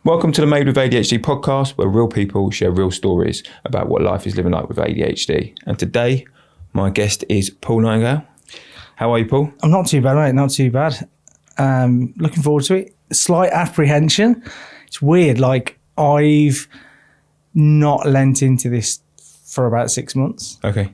Welcome to the Made with ADHD podcast, where real people share real stories about what life is living like with ADHD. And today, my guest is Paul Nightingale. How are you, Paul? I'm not too bad, mate. Not too bad. Looking forward to it. Slight apprehension. It's weird. Like, I've not lent into this for about 6 months. Okay.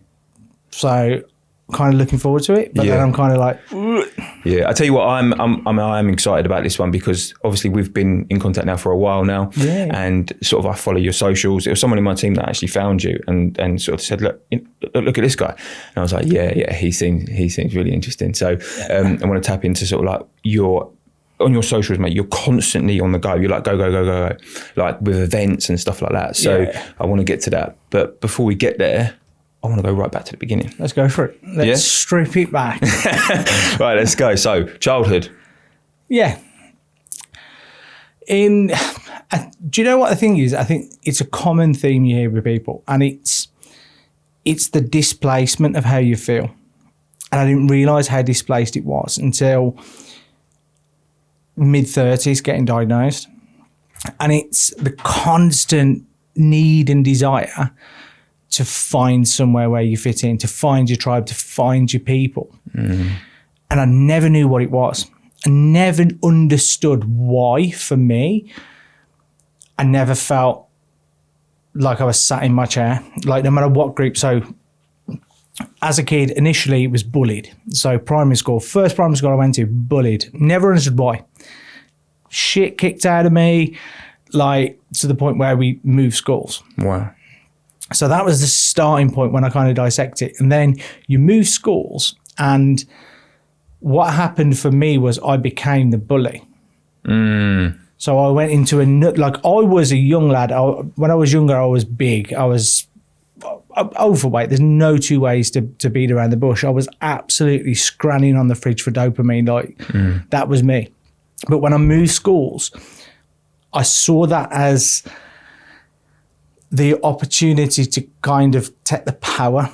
So, kind of looking forward to it, but then I'm kind of like, ugh. Yeah, I tell you what, I'm excited about this one because obviously we've been in contact now for a while now, and sort of I follow your socials. It was someone in my team that actually found you and sort of said, look at this guy, and I was like, yeah, he seems really interesting. So I want to tap into sort of like on your socials, mate. You're constantly on the go. You're like go, like with events and stuff like that. So I want to get to that, but before we get there, I want to go right back to the beginning. Let's go for it. Let's strip it back. Right, let's go. So, childhood. Yeah. Do you know what the thing is? I think it's a common theme you hear with people, and it's the displacement of how you feel. And I didn't realise how displaced it was until mid-30s getting diagnosed. And it's the constant need and desire to find somewhere where you fit in, to find your tribe, to find your people. And I never knew what it was. I never understood why, for me. I never felt like I was sat in my chair, like no matter what group. So as a kid, initially it was bullied. So first primary school I went to, bullied. Never understood why. Shit kicked out of me, like to the point where we moved schools. Wow. So that was the starting point when I kind of dissect it. And then you move schools, and what happened for me was I became the bully. So I went into I was a young lad. When I was younger, I was big. I was overweight. There's no two ways to beat around the bush. I was absolutely scranning on the fridge for dopamine. That was me. But when I moved schools, I saw that as the opportunity to kind of take the power,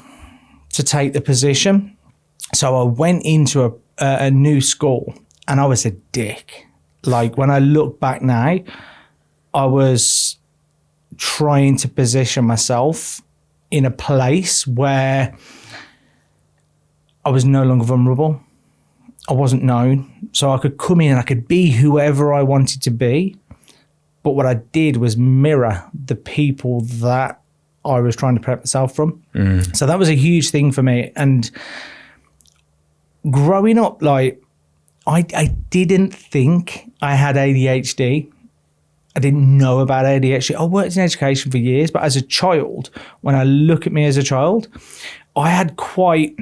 to take the position. So I went into a new school and I was a dick. Like when I look back now, I was trying to position myself in a place where I was no longer vulnerable. I wasn't known. So I could come in and I could be whoever I wanted to be. But what I did was mirror the people that I was trying to protect myself from. So that was a huge thing for me. And growing up, like, I didn't think I had ADHD. I didn't know about ADHD. I worked in education for years, but as a child, when I look at me as a child, I had quite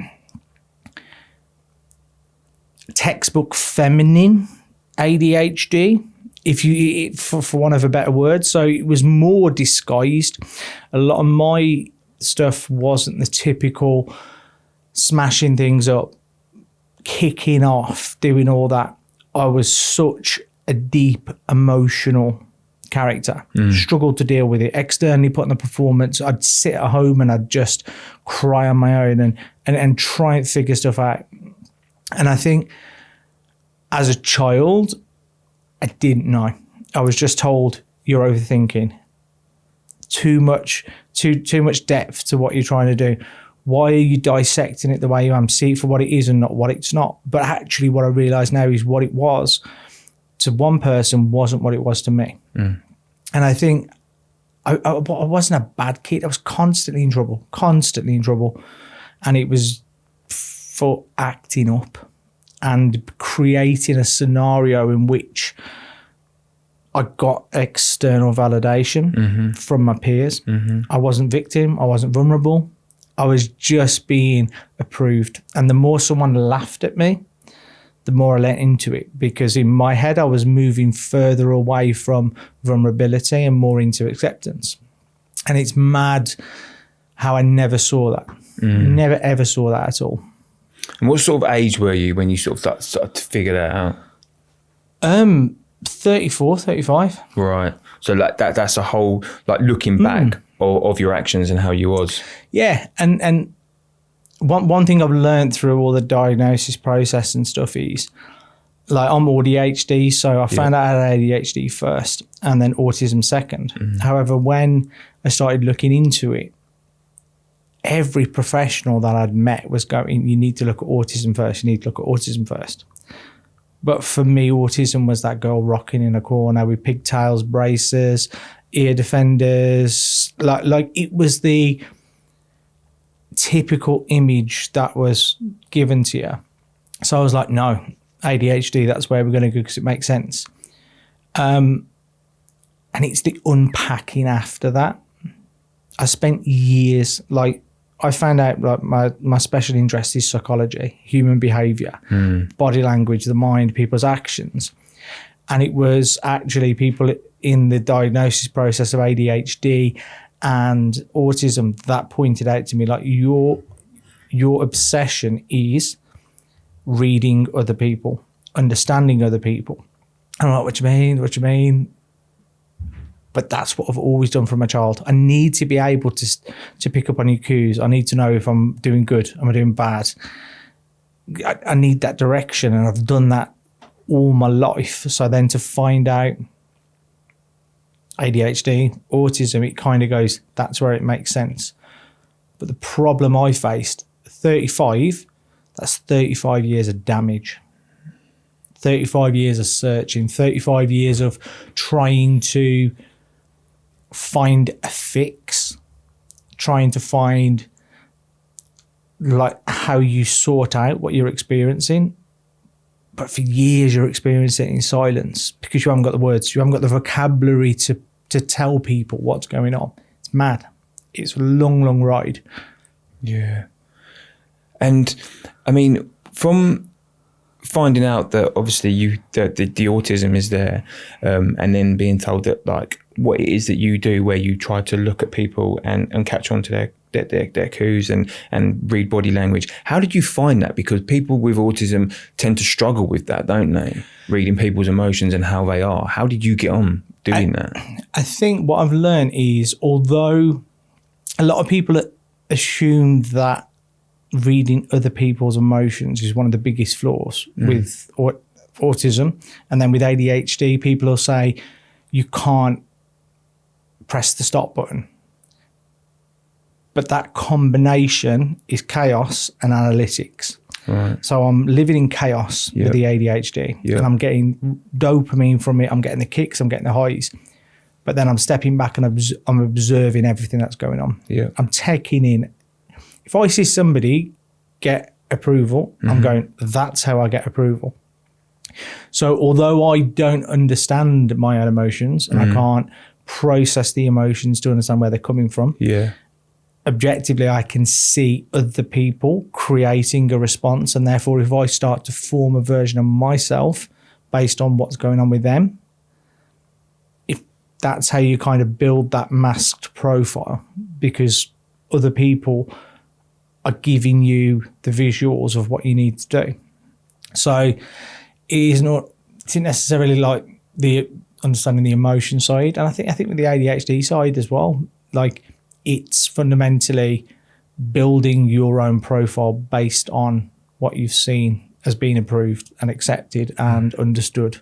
textbook feminine ADHD. For want of a better word. So it was more disguised. A lot of my stuff wasn't the typical smashing things up, kicking off, doing all that. I was such a deep emotional character. Struggled to deal with it. Externally put on the performance, I'd sit at home and I'd just cry on my own and try and figure stuff out. And I think as a child, I didn't know. I was just told you're overthinking. Too much depth to what you're trying to do. Why are you dissecting it the way you am? See it for what it is and not what it's not. But actually what I realise now is what it was to one person wasn't what it was to me. And I think I wasn't a bad kid. I was constantly in trouble. And it was for acting up and creating a scenario in which I got external validation from my peers. I wasn't victim. I wasn't vulnerable. I was just being approved. And the more someone laughed at me, the more I let into it, because in my head, I was moving further away from vulnerability and more into acceptance. And it's mad how I never saw that. Never, ever saw that at all. And what sort of age were you when you sort of started to figure that out? 34, 35. Right. So like that's a whole, like looking back of your actions and how you was. Yeah. And one thing I've learned through all the diagnosis process and stuff is like I'm ADHD, so I found out I had ADHD first and then autism second. However, when I started looking into it, every professional that I'd met was going, you need to look at autism first, you need to look at autism first. But for me, autism was that girl rocking in a corner with pigtails, braces, ear defenders. Like it was the typical image that was given to you. So I was like, no, ADHD, that's where we're going to go because it makes sense. And it's the unpacking after that. I spent years, like I found out like my special interest is psychology, human behaviour, body language, the mind, people's actions. And it was actually people in the diagnosis process of ADHD and autism that pointed out to me, like your obsession is reading other people, understanding other people. I'm like, what do you mean? But that's what I've always done from a child. I need to be able to pick up on your cues. I need to know if I'm doing good, am I doing bad? I need that direction, and I've done that all my life. So then to find out ADHD, autism, it kind of goes, that's where it makes sense. But the problem I faced, 35, that's 35 years of damage. 35 years of searching, 35 years of trying to find a fix, trying to find like how you sort out what you're experiencing. But for years you're experiencing it in silence because you haven't got the words, you haven't got the vocabulary to tell people what's going on. It's mad. It's a long, long ride. Yeah. And I mean, from finding out that obviously the autism is there, and then being told that like what it is that you do, where you try to look at people and catch on to their cues and read body language. How did you find that? Because people with autism tend to struggle with that, don't they? Reading people's emotions and how they are. How did you get on doing that? I think what I've learned is, although a lot of people assume that reading other people's emotions is one of the biggest flaws with autism, and then with ADHD, people will say you can't press the stop button. But that combination is chaos and analytics. Right. So I'm living in chaos with the ADHD, and I'm getting dopamine from it. I'm getting the kicks, I'm getting the highs. But then I'm stepping back and I'm observing everything that's going on. Yeah. I'm taking in. If I see somebody get approval, I'm going, that's how I get approval. So although I don't understand my own emotions and I can't process the emotions to understand where they're coming from, objectively I can see other people creating a response, and therefore if I start to form a version of myself based on what's going on with them, if that's how you kind of build that masked profile, because other people are giving you the visuals of what you need to do. So it's not necessarily like the understanding the emotion side, and I think with the ADHD side as well, like it's fundamentally building your own profile based on what you've seen as being approved and accepted and understood.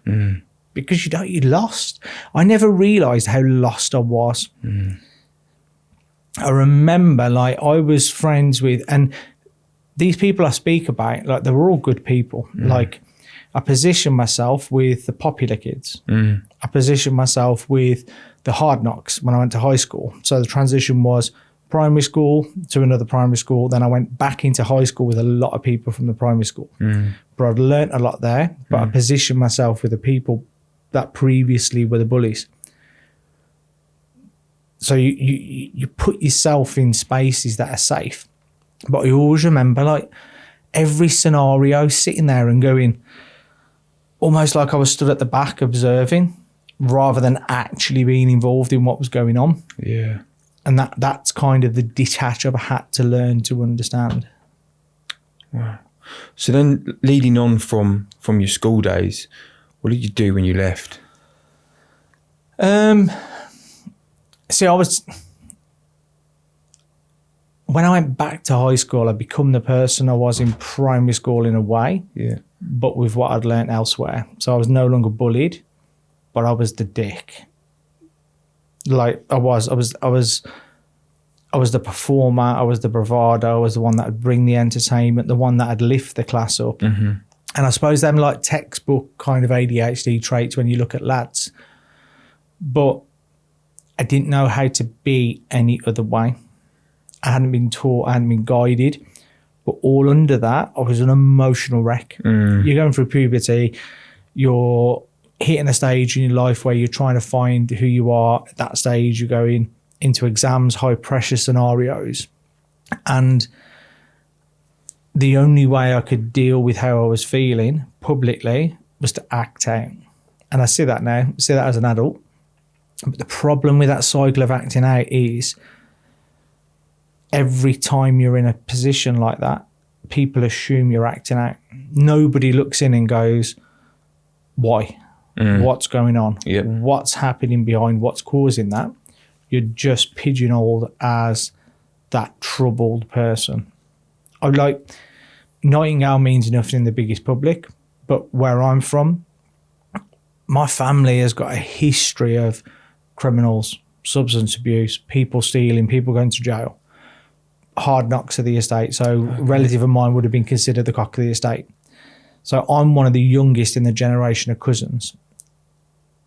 Because you're lost. I never realised how lost I was. I remember like I was friends with, and these people I speak about, like they were all good people. Like I positioned myself with the popular kids. I positioned myself with the hard knocks when I went to high school. So the transition was primary school to another primary school. Then I went back into high school with a lot of people from the primary school. But I've learnt a lot there, but I positioned myself with the people that previously were the bullies. So you put yourself in spaces that are safe. But I always remember like every scenario sitting there and going, almost like I was stood at the back observing rather than actually being involved in what was going on. Yeah. And that's kind of the detach I've had to learn to understand. Wow. So then leading on from your school days, what did you do when you left? See, when I went back to high school, I'd become the person I was in primary school in a way, but with what I'd learnt elsewhere. So I was no longer bullied, but I was the dick. Like I was the performer, I was the bravado, I was the one that would bring the entertainment, the one that would lift the class up. Mm-hmm. And I suppose them like textbook kind of ADHD traits when you look at lads. But I didn't know how to be any other way. I hadn't been taught, I hadn't been guided. But all under that, I was an emotional wreck. You're going through puberty, you're hitting a stage in your life where you're trying to find who you are. At that stage, you're going into exams, high pressure scenarios. And the only way I could deal with how I was feeling publicly was to act out. And I see that now, I see that as an adult. But the problem with that cycle of acting out is every time you're in a position like that, people assume you're acting out. Nobody looks in and goes, why? What's going on? What's happening behind what's causing that? You're just pigeonholed as that troubled person. I like Nightingale means nothing in the biggest public, but where I'm from, my family has got a history of criminals, substance abuse, people stealing, people going to jail, hard knocks of the estate. So a relative of mine would have been considered the cock of the estate. So I'm one of the youngest in the generation of cousins.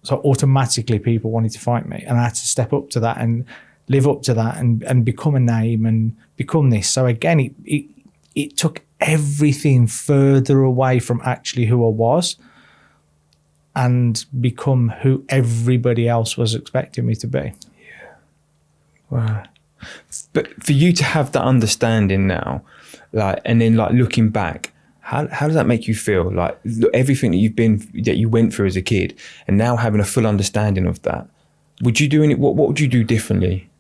So automatically people wanted to fight me, and I had to step up to that and live up to that and become a name and become this. So again, it took everything further away from actually who I was and become who everybody else was expecting me to be. Yeah. Wow. But for you to have that understanding now, like, and then like looking back, how does that make you feel? Like everything that you went through as a kid, and now having a full understanding of that, would you do what would you do differently?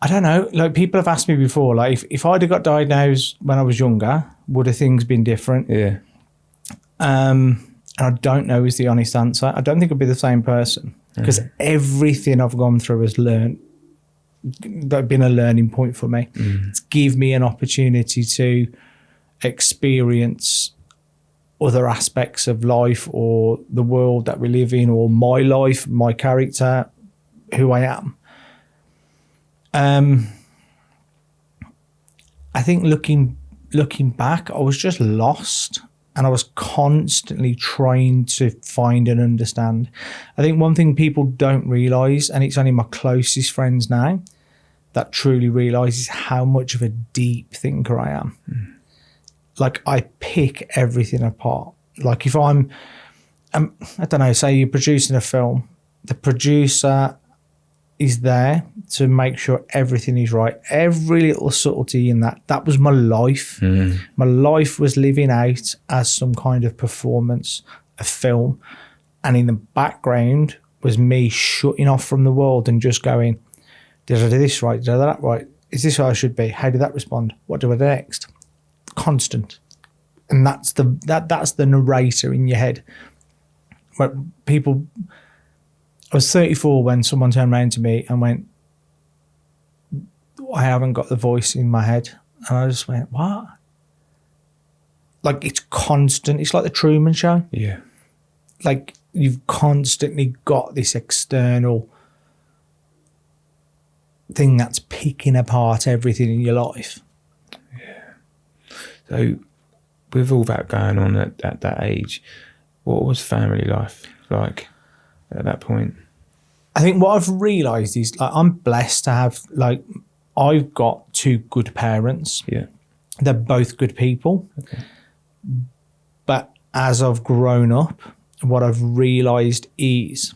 I don't know. Like people have asked me before, like if I'd have got diagnosed when I was younger, would have things been different? Yeah. And I don't know is the honest answer. I don't think I'd be the same person because everything I've gone through has been a learning point for me. It's give me an opportunity to experience other aspects of life or the world that we live in, or my life, my character, who I am. I think looking back, I was just lost, and I was constantly trying to find and understand. I think one thing people don't realise, and it's only my closest friends now that truly realise, is how much of a deep thinker I am. Like I pick everything apart. Like if I don't know, say you're producing a film, the producer is there to make sure everything is right. Every little subtlety in that was my life. My life was living out as some kind of performance, a film. And in the background was me shutting off from the world and just going, did I do this right? Did I do that right? Is this how I should be? How did that respond? What do I do next? Constant. And that's the narrator in your head. But people, I was 34 when someone turned around to me and went, I haven't got the voice in my head. And I just went, what? Like it's constant. It's like the Truman Show. Yeah. Like you've constantly got this external thing that's picking apart everything in your life. So with all that going on at that age, what was family life like at that point? I think what I've realised is like I'm blessed to have, like, I've got two good parents. Yeah. They're both good people. Okay. But as I've grown up, what I've realised is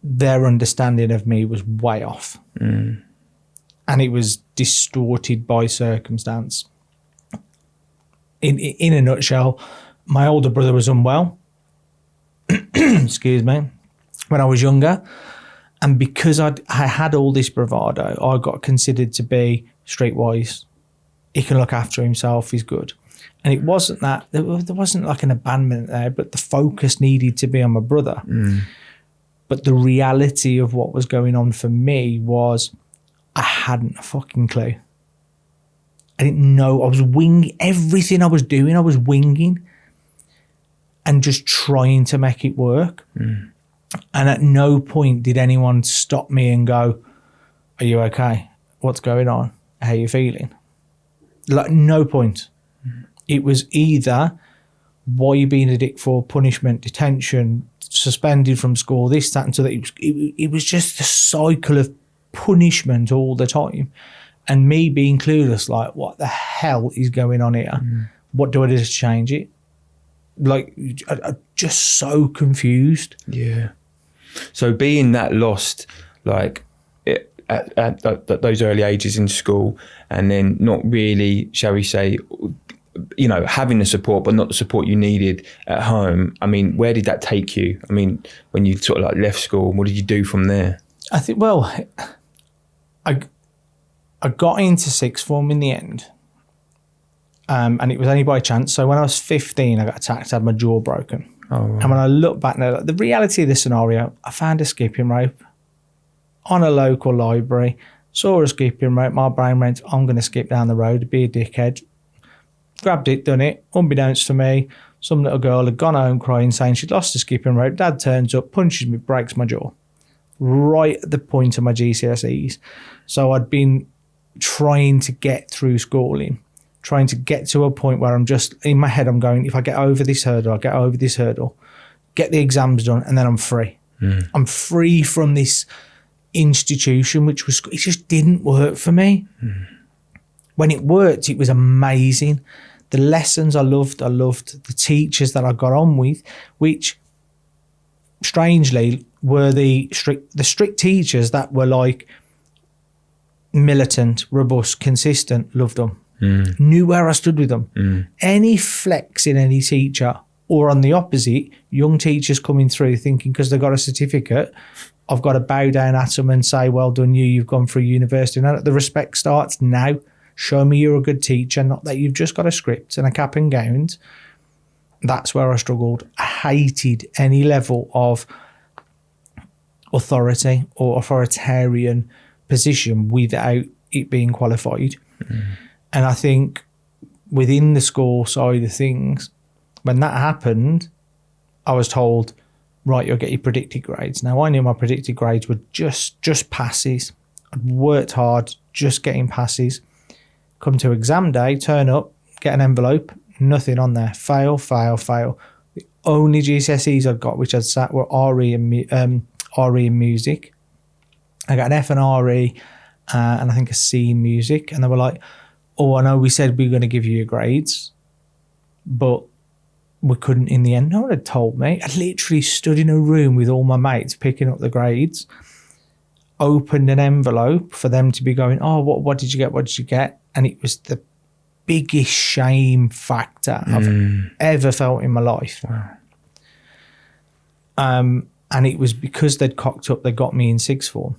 their understanding of me was way off. And it was distorted by circumstance. In a nutshell, my older brother was unwell, excuse me, when I was younger. And because I had all this bravado, I got considered to be streetwise. He can look after himself, he's good. And it wasn't that, there wasn't like an abandonment there, but the focus needed to be on my brother. But the reality of what was going on for me was I hadn't a fucking clue. I didn't know. I was winging everything I was doing. I was winging and just trying to make it work. And at no point did anyone stop me and go, "Are you okay? What's going on? How are you feeling?" Like, no point. It was either, "Why are you being a dick for?" Punishment, detention, suspended from school, this, that, and so that. It was just a cycle of punishment all the time. And me being clueless, like, what the hell is going on here? What do I do to change it? Like, I'm just so confused. Yeah. So being that lost, like, at those early ages in school, and then not really, shall we say, you know, having the support, but not the support you needed at home. I mean, where did that take you? I mean, when you sort of like left school, what did you do from there? I think, well, I got into sixth form in the end, and it was only by chance. So when I was 15, I got attacked, I had my jaw broken. Oh, right. And when I look back now, the reality of the scenario, I found a skipping rope on a local library, saw a skipping rope, my brain went, I'm going to skip down the road, be a dickhead. Grabbed it, done it, unbeknownst to me, some little girl had gone home crying, saying she'd lost the skipping rope. Dad turns up, punches me, breaks my jaw. Right at the point of my GCSEs. So I'd been trying to get through schooling, trying to get to a point where I'm just, in my head, I'm going, if I get over this hurdle, I'll get over this hurdle, get the exams done, and then I'm free. I'm free from this institution, which was, it just didn't work for me. When it worked, it was amazing. The lessons I loved the teachers that I got on with, which strangely were the strict teachers that were like militant, robust, consistent. Loved them. Knew where I stood with them. Any flex in any teacher, or on the opposite, young teachers coming through thinking because they got a certificate, I've got to bow down at them and say, well done you, you've gone through university. Now the respect starts now. Show me you're a good teacher, not that you've just got a script and a cap and gowns. That's where I struggled. I hated any level of authority or authoritarian position without it being qualified. And I think within the school side of things, when that happened, I was told, right, you'll get your predicted grades. Now, I knew my predicted grades were just passes. I'd worked hard, just getting passes. Come to exam day, turn up, get an envelope, nothing on there. Fail, fail, fail. The only GCSEs I got, which I'd sat, were RE and music. I got an F and RE and I think a C in music. And they were like, oh, I know we said we were going to give you your grades, but we couldn't in the end. No one had told me. I literally stood in a room with all my mates picking up the grades, opened an envelope for them to be going, oh, what did you get? What did you get? And it was the biggest shame factor I've ever felt in my life. Wow. And it was because they'd cocked up, they got me in sixth form.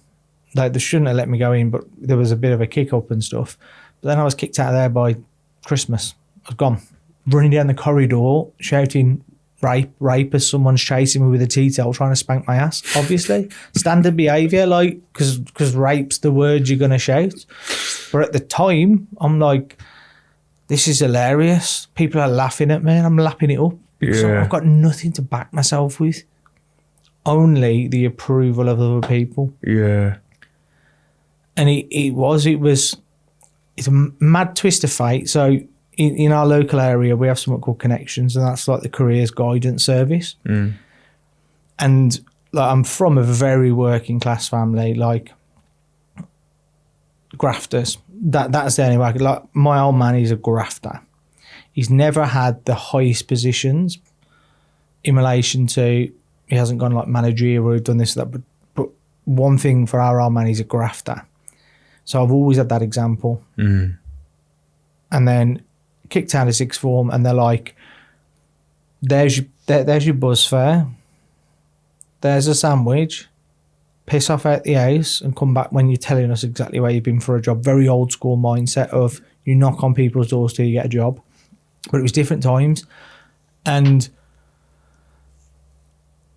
Like, they shouldn't have let me go in, but there was a bit of a kick up and stuff. But then I was kicked out of there by Christmas. I was gone, running down the corridor, shouting rape as someone's chasing me with a tea towel trying to spank my ass, obviously. Standard behaviour, like, because rape's the word you're going to shout. But at the time, I'm like, this is hilarious. People are laughing at me and I'm lapping it up. Because I've got nothing to back myself with. Only the approval of other people. Yeah. And it's a mad twist of fate. So in our local area, we have something called Connections, and that's like the careers guidance service. And like, I'm from a very working class family, like grafters. That's the only way. Like, my old man is a grafter. He's never had the highest positions in relation to, he hasn't gone like managerial or done this or that, but one thing for our old man, he's a grafter. So I've always had that example. And then kicked out of sixth form, and they're like, there's your bus fare, there's a sandwich, piss off out the house and come back when you're telling us exactly where you've been for a job. Very old school mindset of you knock on people's doors till you get a job. But it was different times. And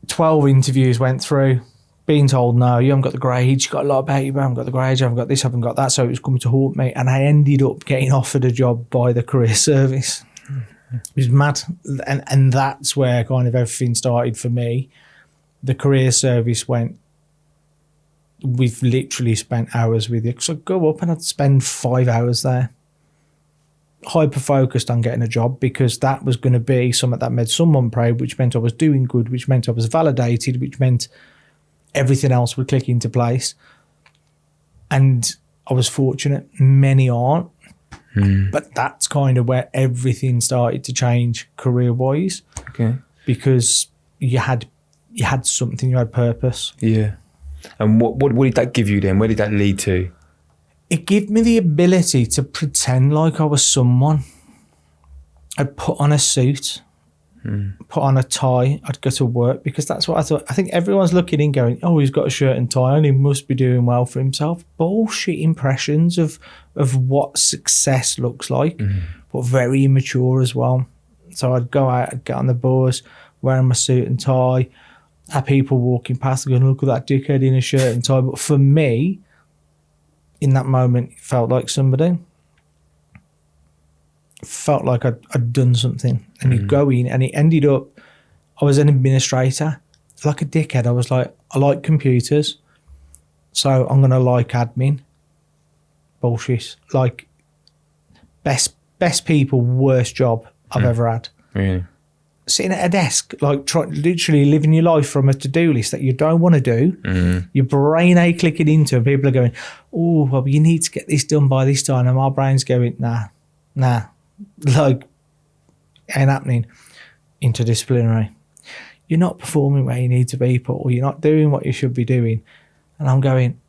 12 interviews went through, being told, no, you haven't got the grades, you've got a lot about you, but I haven't got the grades, you haven't got this, I haven't got that. So it was coming to haunt me. And I ended up getting offered a job by the career service. It was mad. And that's where kind of everything started for me. The career service went, we've literally spent hours with you. So I'd go up and I'd spend 5 hours there, hyper focused on getting a job, because that was going to be something that made someone proud, which meant I was doing good, which meant I was validated, which meant everything else would click into place. And I was fortunate. Many aren't. But that's kind of where everything started to change career-wise. Okay. Because you had something, you had purpose. Yeah. And what did that give you then? Where did that lead to? It gave me the ability to pretend like I was someone. I'd put on a suit, put on a tie, I'd go to work, because that's what I thought. I think everyone's looking in going, oh, he's got a shirt and tie and he must be doing well for himself. Bullshit impressions of what success looks like, but very immature as well. So I'd go out, I'd get on the bus, wearing my suit and tie, have people walking past going, look at that dickhead in a shirt and tie. But for me, in that moment, it felt like somebody. Felt like I'd done something. And you go in, and it ended up, I was an administrator. Like a dickhead, I was like, I like computers, so I'm going to like admin. Bullshit. Like, best people, worst job I've ever had. Really? Sitting at a desk, like literally living your life from a to-do list that you don't want to do. Your brain ain't clicking into, and people are going, oh, well, you need to get this done by this time. And my brain's going, nah. Like, ain't happening. Interdisciplinary. You're not performing where you need to be, or you're not doing what you should be doing. And I'm going,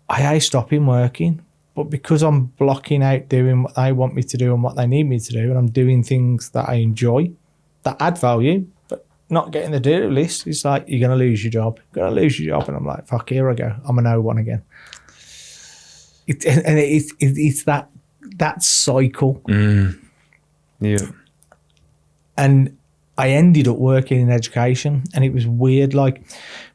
I ain't stopping working, but because I'm blocking out doing what they want me to do and what they need me to do, and I'm doing things that I enjoy, that add value, but not getting the do list, it's like, you're going to lose your job. You're going to lose your job. And I'm like, fuck, here I go. I'm a no one again. It's that cycle. Yeah. And I ended up working in education, and it was weird. Like,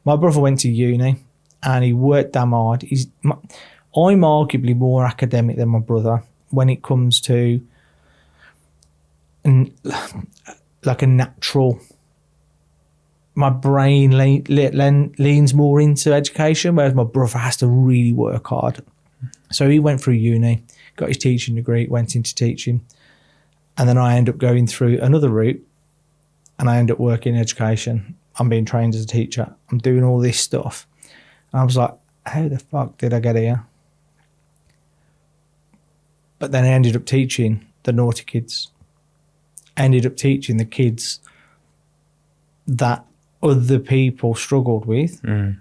my brother went to uni and he worked damn hard. I'm arguably more academic than my brother when it comes to like a natural. My brain leans more into education, whereas my brother has to really work hard. So he went through uni, got his teaching degree, went into teaching. And then I end up going through another route, and I end up working in education. I'm being trained as a teacher. I'm doing all this stuff. And I was like, how the fuck did I get here? But then I ended up teaching the naughty kids. I ended up teaching the kids that other people struggled with. I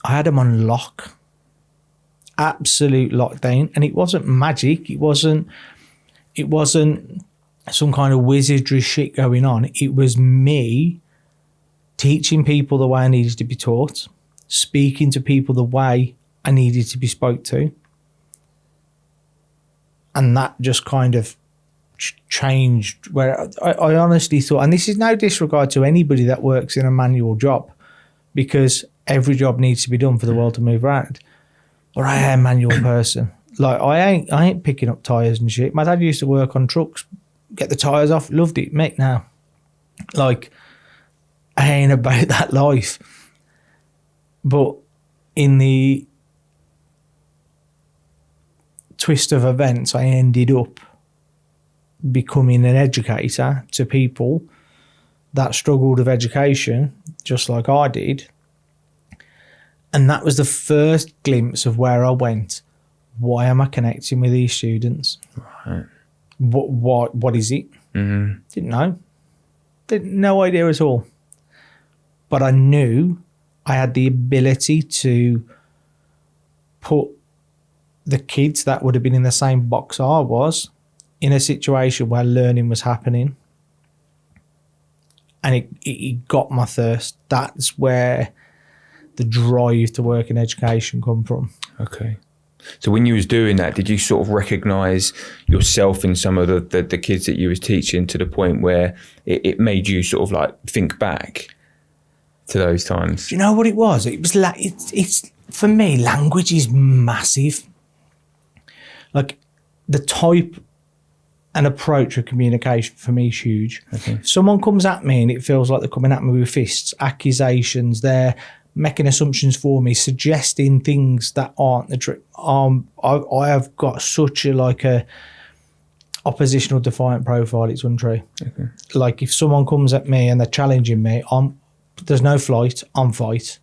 had them on lock. Absolute lockdown. And it wasn't magic. It wasn't some kind of wizardry shit going on. It was me teaching people the way I needed to be taught, speaking to people the way I needed to be spoke to. And that just kind of changed, where I honestly thought, and this is no disregard to anybody that works in a manual job, because every job needs to be done for the world to move around. Or I am a manual person. Like, I ain't picking up tyres and shit. My dad used to work on trucks, get the tyres off, loved it. Mate, now, like, I ain't about that life. But in the twist of events, I ended up becoming an educator to people that struggled with education, just like I did. And that was the first glimpse of where I went. Why am I connecting with these students? Right. What is it? Didn't know. No idea at all. But I knew I had the ability to put the kids that would have been in the same box I was in a situation where learning was happening. And it got my thirst. That's where the drive to work in education come from. Okay. So when you was doing that, did you sort of recognise yourself in some of the kids that you was teaching, to the point where it made you sort of like think back? to those times? Do you know what it was? It was like, it's for me, language is massive. Like the type and approach of communication for me is huge. Okay. If someone comes at me and it feels like they're coming at me with fists, accusations, they're making assumptions for me, suggesting things that aren't the truth. I have got such a oppositional defiant profile. It's untrue. Okay. Like if someone comes at me and they're challenging me, there's no flight. I'm fight.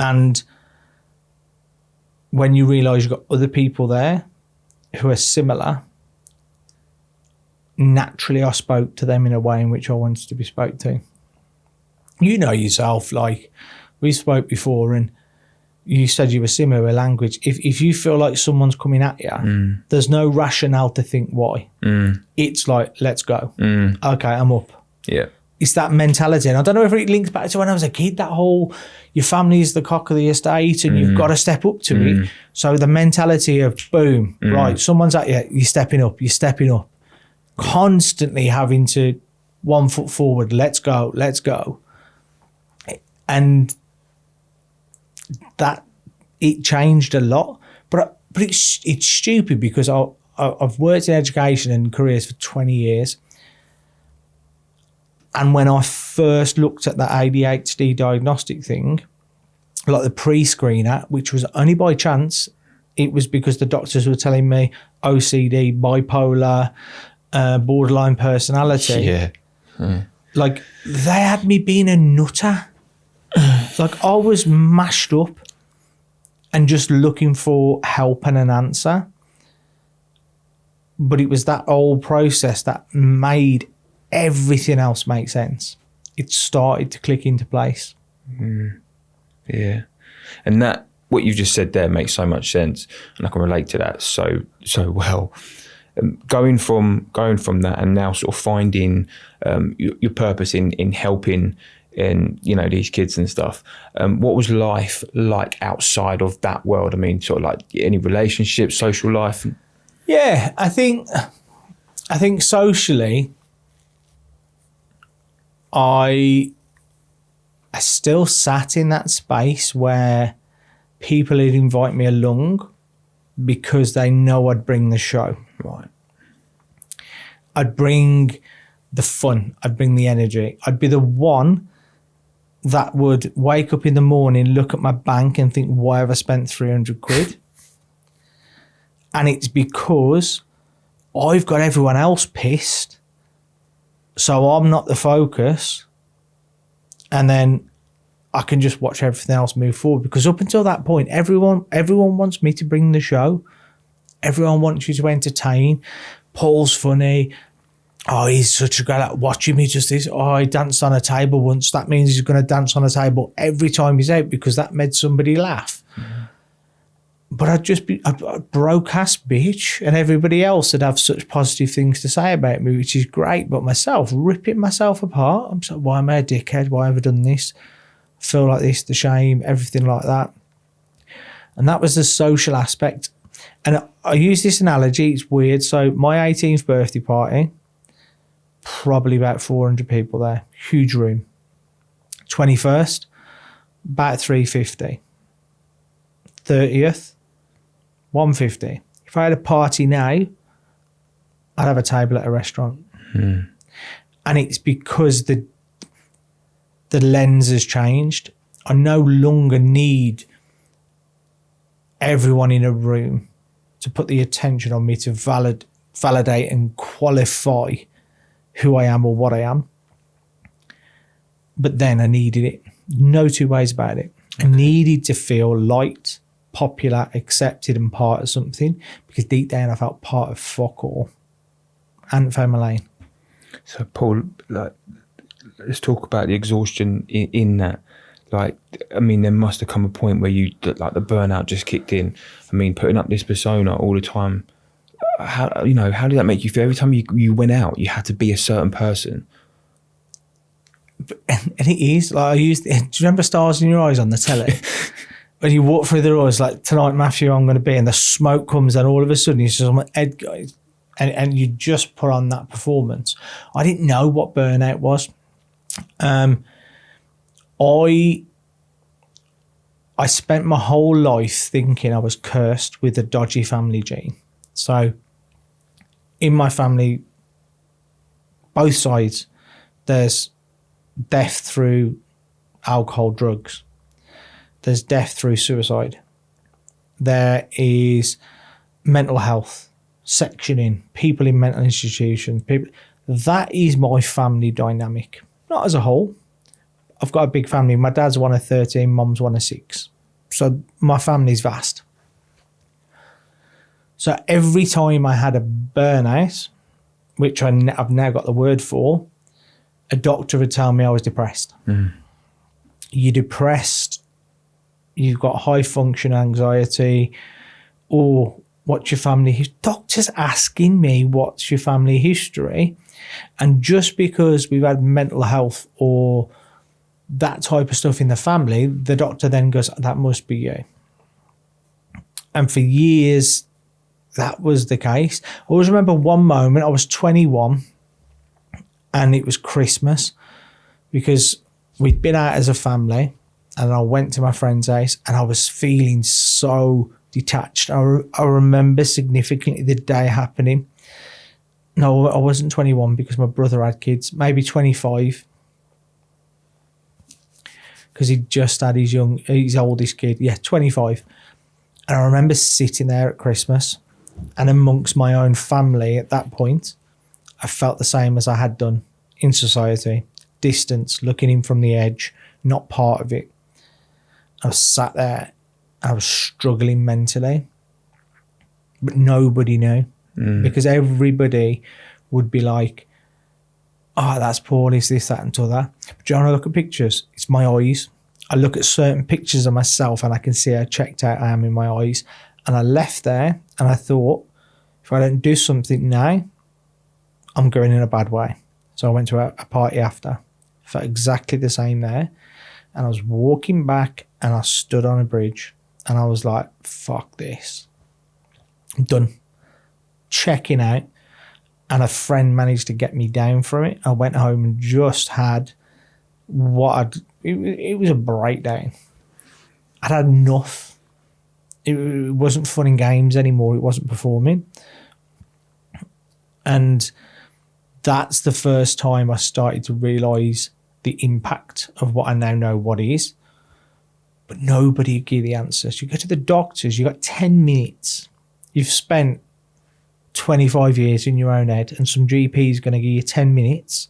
And when you realise you've got other people there who are similar, naturally I spoke to them in a way in which I wanted to be spoke to. You know yourself, like we spoke before and you said you were similar with language. If you feel like someone's coming at you, there's no rationale to think why. It's like, let's go. Okay, I'm up. Yeah. It's that mentality. And I don't know if it links back to when I was a kid, that whole, your family is the cock of the estate and you've got to step up to it. So the mentality of boom, right, someone's at you, you're stepping up. Constantly having to 1 foot forward, let's go. And that, it changed a lot. But it's stupid because I've worked in education and careers for 20 years. And when I first looked at the ADHD diagnostic thing, like the pre-screener, which was only by chance, it was because the doctors were telling me OCD, bipolar, borderline personality. Yeah. Like they had me being a nutter. Like I was mashed up and just looking for help and an answer. But it was that old process that made everything else make sense. It started to click into place. Yeah. And that, what you just said there makes so much sense. And I can relate to that so well. Going from that and now sort of finding your purpose in helping in, you know, these kids and stuff. What was life like outside of that world? I mean, sort of like any relationships, social life? Yeah, I think socially, I still sat in that space where people would invite me along because they know I'd bring the show. Right. I'd bring the fun. I'd bring the energy. I'd be the one that would wake up in the morning, look at my bank and think, why have I spent 300 quid? And it's because I've got everyone else pissed. So I'm not the focus. And then I can just watch everything else move forward. Because up until that point, everyone wants me to bring the show. Everyone wants you to entertain. Paul's funny. Oh, he's such a great at watching me just this. Oh, he danced on a table once. That means he's going to dance on a table every time he's out because that made somebody laugh. But I'd just be a broke-ass bitch and everybody else would have such positive things to say about me, which is great. But myself, ripping myself apart. I'm so, why am I a dickhead? Why have I done this? I feel like this, the shame, everything like that. And that was the social aspect. And I use this analogy. It's weird. So my 18th birthday party, probably about 400 people there. Huge room. 21st, about 350. 30th, 150. If I had a party now, I'd have a table at a restaurant. And it's because the lens has changed. I no longer need everyone in a room to put the attention on me to validate and qualify who I am or what I am. But then I needed it. No two ways about it. I needed to feel liked, popular, accepted and part of something, because deep down I felt part of fuck all. And found my lane. So Paul, like, let's talk about the exhaustion in that. Like, I mean, there must have come a point where you, like, the burnout just kicked in. I mean, putting up this persona all the time. How did that make you feel? Every time you went out, you had to be a certain person. And it is like, do you remember Stars in Your Eyes on the telly? When you walk through the doors, like, tonight, Matthew, I'm going to be, and the smoke comes, and all of a sudden you just, I'm like, Ed, guys, and you just put on that performance. I didn't know what burnout was. I spent my whole life thinking I was cursed with a dodgy family gene. So in my family, both sides, there's death through alcohol, drugs. There's death through suicide. There is mental health, sectioning, people in mental institutions. That is my family dynamic. Not as a whole. I've got a big family. My dad's one of 13, mum's one of 6. So my family's vast. So every time I had a burnout, which I've now got the word for, a doctor would tell me I was depressed. You're depressed, you've got high function anxiety, or what's your family history? Doctors asking me what's your family history. And just because we've had mental health or that type of stuff in the family, the doctor then goes, that must be you. And for years, that was the case. I always remember one moment, I was 21 and it was Christmas because we'd been out as a family and I went to my friend's house and I was feeling so detached. I remember significantly the day happening. No, I wasn't 21 because my brother had kids, maybe 25. Because he'd just had his oldest kid. Yeah, 25. And I remember sitting there at Christmas and amongst my own family at that point, I felt the same as I had done in society. Distance, looking in from the edge, not part of it. I was sat there, I was struggling mentally, but nobody knew because everybody would be like, oh, that's poor, is this, that, and t'other. But do you know, when I look at pictures, it's my eyes. I look at certain pictures of myself and I can see how checked out I am in my eyes. And I left there and I thought, if I don't do something now, I'm going in a bad way. So I went to a party after. Felt exactly the same there. And I was walking back and I stood on a bridge and I was like, fuck this. I'm done. Checking out. And a friend managed to get me down from it. I went home and just had it was a breakdown. I'd had enough. It wasn't fun and games anymore. It wasn't performing. And that's the first time I started to realise the impact of what I now know what is. But nobody would give the answers. You go to the doctors, you got 10 minutes. You've spent 25 years in your own head and some GP is going to give you 10 minutes.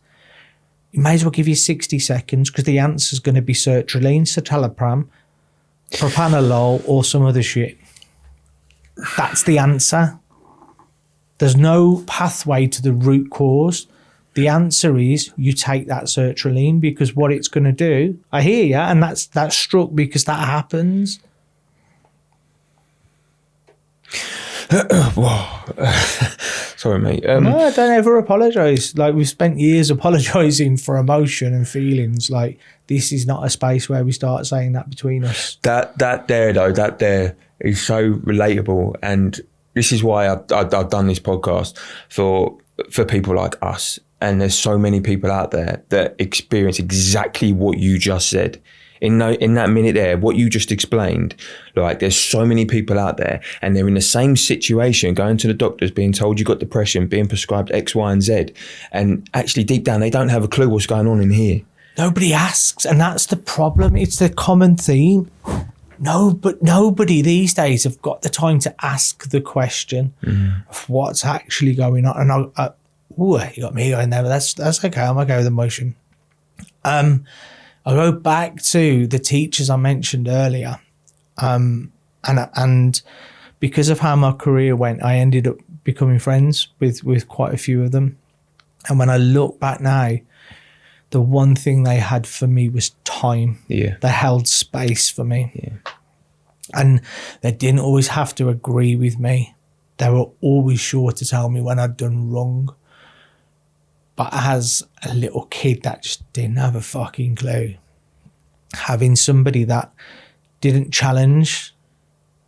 You may as well give you 60 seconds because the answer is going to be sertraline, citalopram, propranolol or some other shit. That's the answer. There's no pathway to the root cause. The answer is you take that sertraline because what it's going to do, I hear you, and that's struck because that happens. Sorry, mate. No, don't ever apologise. Like, we've spent years apologising for emotion and feelings. Like, this is not a space where we start saying that between us. That there is so relatable, and this is why I've done this podcast for people like us. And there's so many people out there that experience exactly what you just said. In that minute there, what you just explained, like, there's so many people out there and they're in the same situation, going to the doctors, being told you got depression, being prescribed X, Y, and Z. And actually deep down, they don't have a clue what's going on in here. Nobody asks. And that's the problem. It's the common theme. No, but nobody these days have got the time to ask the question of what's actually going on. And you got me going there, but that's okay. I'm okay with emotion. I'll go back to the teachers I mentioned earlier. And because of how my career went, I ended up becoming friends with quite a few of them. And when I look back now, the one thing they had for me was time. Yeah. They held space for me. Yeah. And they didn't always have to agree with me. They were always sure to tell me when I'd done wrong. But as a little kid that just didn't have a fucking clue, having somebody that didn't challenge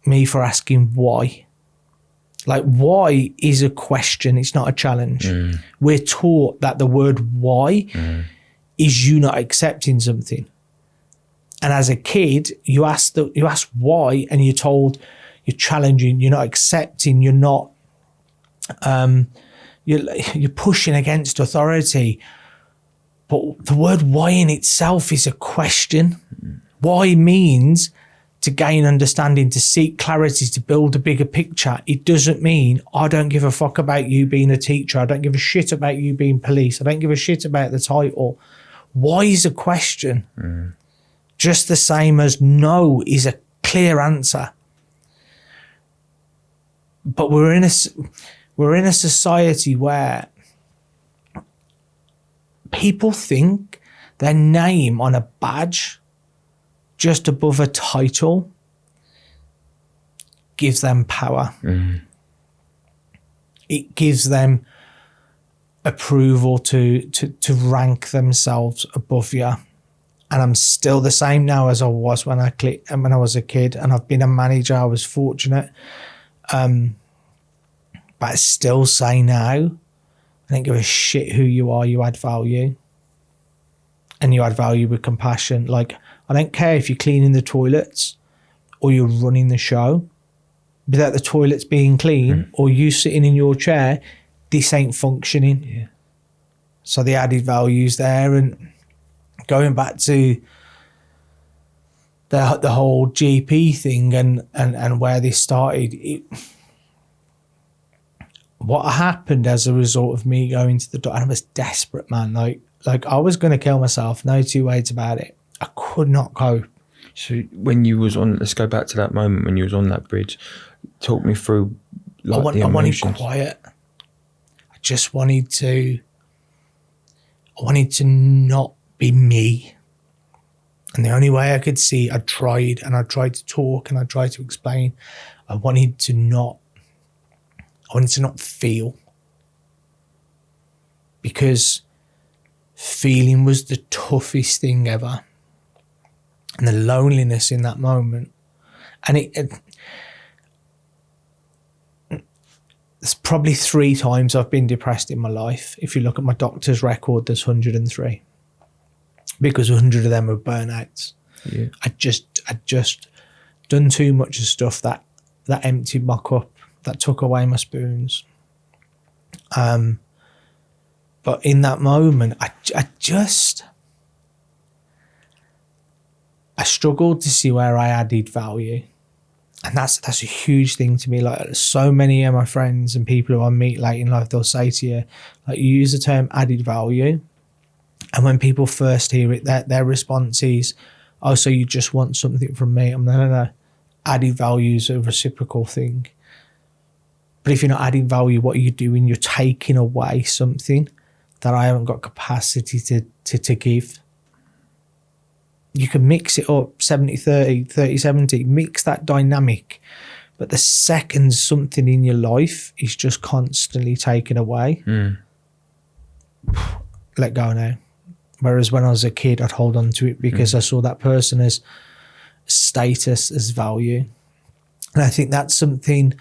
me for asking why. Like, why is a question, it's not a challenge. We're taught that the word why is you not accepting something. And as a kid, you ask why, and you're told you're challenging, you're not accepting, you're not, you're pushing against authority. But the word why in itself is a question. Why means to gain understanding, to seek clarity, to build a bigger picture. It doesn't mean I don't give a fuck about you being a teacher. I don't give a shit about you being police. I don't give a shit about the title. Why is a question. Just the same as no is a clear answer. But we're in a society where people think their name on a badge just above a title gives them power. It gives them approval to rank themselves above you. And I'm still the same now as I was when I was a kid, and I've been a manager. I was fortunate. But I still say now, I don't give a shit who you are, you add value. And you add value with compassion. Like, I don't care if you're cleaning the toilets or you're running the show. Without the toilets being clean or you sitting in your chair, this ain't functioning. Yeah. So the added value's there. And going back to the whole GP thing and where this started, what happened as a result of me going to the doctor, I was desperate, man. Like I was going to kill myself. No two ways about it. I could not cope. So when you was on, let's go back to that moment when you was on that bridge. Talk me through the emotions. I wanted quiet. I just wanted to not be me. And the only way I could see, I tried to talk and I tried to explain. I wanted to not feel. Because feeling was the toughest thing ever. And the loneliness in that moment. And it's probably 3 times I've been depressed in my life. If you look at my doctor's record, there's 103. Because 100 of them were burnouts. Yeah. I just done too much of stuff that emptied my cup, that took away my spoons. But in that moment, I struggled to see where I added value. And that's a huge thing to me. Like, so many of my friends and people who I meet late in life, they'll say to you, like, you use the term added value. And when people first hear it, their response is, oh, so you just want something from me? I'm no. Added value is a reciprocal thing. But if you're not adding value, what are you doing? You're taking away something that I haven't got capacity to give. You can mix it up, 70-30, 30-70, mix that dynamic. But the second something in your life is just constantly taken away, let go now. Whereas when I was a kid, I'd hold on to it because I saw that person as status, as value. And I think that's something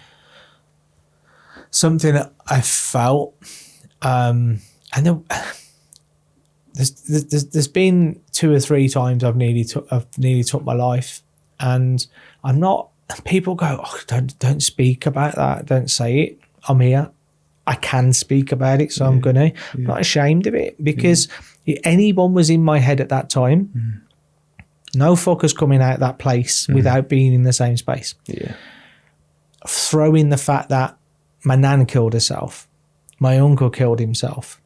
that I felt. And there's been 2 or 3 times I've nearly took my life, and I'm not. People go, oh, don't speak about that. Don't say it. I'm here. I can speak about it, so I'm gonna. I'm not ashamed of it because if anyone was in my head at that time, no fuckers coming out of that place without being in the same space. Yeah. Throw in the fact that my nan killed herself, my uncle killed himself,